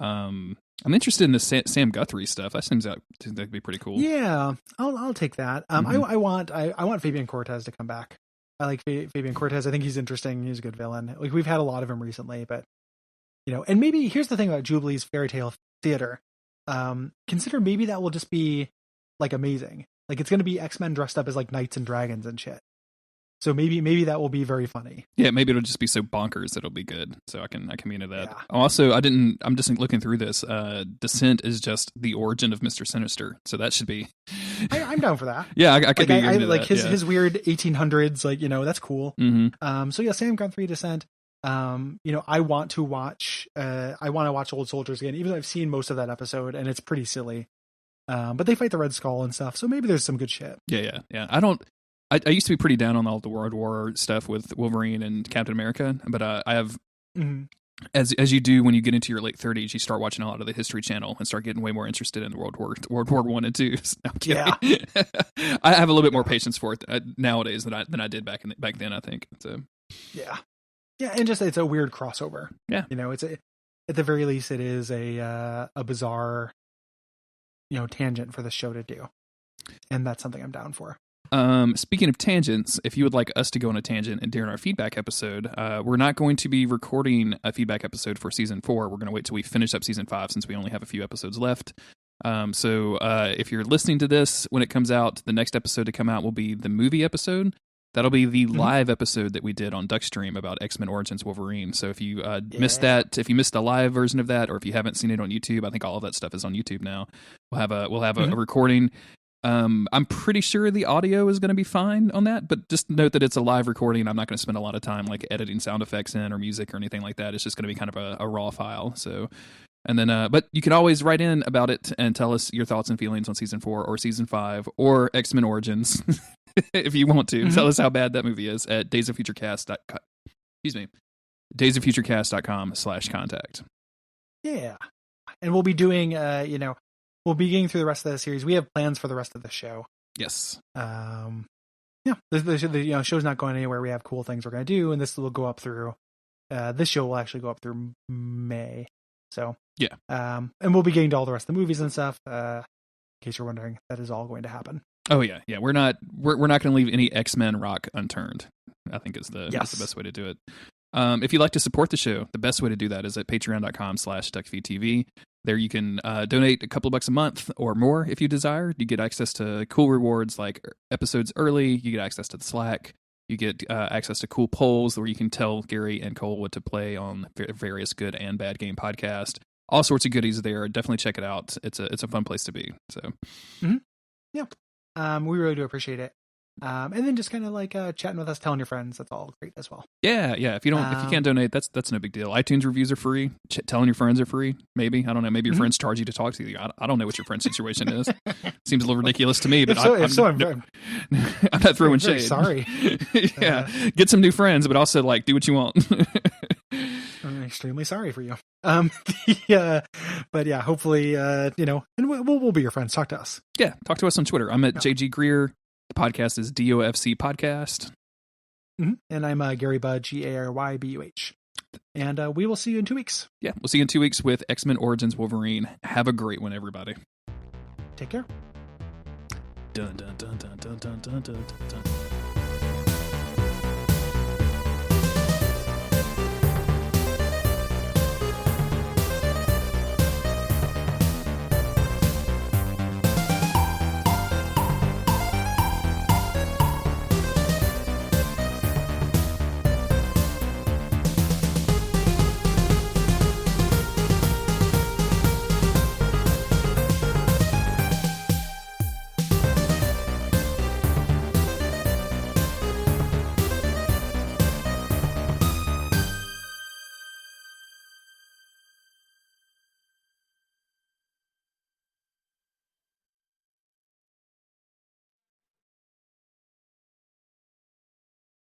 I'm interested in the Sam Guthrie stuff. That seems like that'd be pretty cool. Yeah, I'll take that. I want Fabian Cortez to come back. I like Fabian Cortez. I think he's interesting. He's a good villain. Like we've had a lot of him recently, but and maybe here's the thing about Jubilee's fairy tale theater. Consider maybe that will just be like amazing. Like it's going to be X-Men dressed up as like knights and dragons and shit. So maybe that will be very funny. Yeah, maybe it'll just be so bonkers that it'll be good. So I can be into that. Yeah. Also, I'm just looking through this. Descent is just the origin of Mr. Sinister. So that should be. I'm down for that. Yeah, I could be into like that. His weird 1800s, like that's cool. Mm-hmm. So yeah, Sam Guthrie Descent. I want to watch Old Soldiers again, even though I've seen most of that episode and it's pretty silly. But they fight the Red Skull and stuff, so maybe there's some good shit. Yeah. I used to be pretty down on all the World War stuff with Wolverine and Captain America, but I have, as you do when you get into your late 30s, you start watching a lot of the History Channel and start getting way more interested in World War I and II. No, yeah, I have a little bit more patience for it nowadays than I did back then. I think so. Yeah, and just it's a weird crossover. Yeah, it's at the very least it is a bizarre, tangent for the show to do, and that's something I'm down for. Speaking of tangents, if you would like us to go on a tangent and during our feedback episode, we're not going to be recording a feedback episode for season 4. We're going to wait till we finish up season 5 since we only have a few episodes left. So if you're listening to this when it comes out, the next episode to come out will be the movie episode. That'll be the live episode that we did on Duckstream about X-Men Origins Wolverine. So if you missed that, if you missed the live version of that, or if you haven't seen it on YouTube, I think all of that stuff is on YouTube now. We'll have a recording. I'm pretty sure the audio is going to be fine on that, but just note that it's a live recording. I'm not going to spend a lot of time like editing sound effects in or music or anything like that. It's just going to be kind of a raw file. So, and then, but you can always write in about it and tell us your thoughts and feelings on season 4 or season 5 or X-Men Origins if you want to. Tell us how bad that movie is at daysoffuturecast.com/contact. Yeah. And we'll be doing, we'll be getting through the rest of the series. We have plans for the rest of the show. Yes. Yeah. The show's not going anywhere. We have cool things we're going to do, and this will go up through. This show will actually go up through May. So yeah. And we'll be getting to all the rest of the movies and stuff. In case you're wondering, that is all going to happen. Oh yeah. We're not going to leave any X-Men rock unturned. I think is the best way to do it. If you'd like to support the show, the best way to do that is at patreon.com/Duckfeed.tv. There you can donate a couple of bucks a month or more if you desire. You get access to cool rewards like episodes early. You get access to the Slack. You get access to cool polls where you can tell Gary and Cole what to play on various good and bad game podcast. All sorts of goodies there. Definitely check it out. It's a fun place to be. So, yeah, we really do appreciate it. And then just kind of like chatting with us, telling your friends. That's all great as well. Yeah. If you can't donate, that's no big deal. iTunes reviews are free. Telling your friends are free. Maybe, I don't know. Maybe your friends charge you to talk to you. I don't know what your friend situation is. Seems a little ridiculous to me, but I'm not throwing shade. Sorry. Yeah, get some new friends, but also like do what you want. I'm extremely sorry for you. But yeah, hopefully, and we'll be your friends. Talk to us. Yeah, talk to us on Twitter. I'm at JG Greer. The podcast is DOFC Podcast. Mm-hmm. And I'm Gary Budd, GARYBUH. And we will see you in 2 weeks. Yeah, we'll see you in 2 weeks with X-Men Origins Wolverine. Have a great one, everybody. Take care. Dun, dun, dun, dun, dun, dun, dun, dun, dun.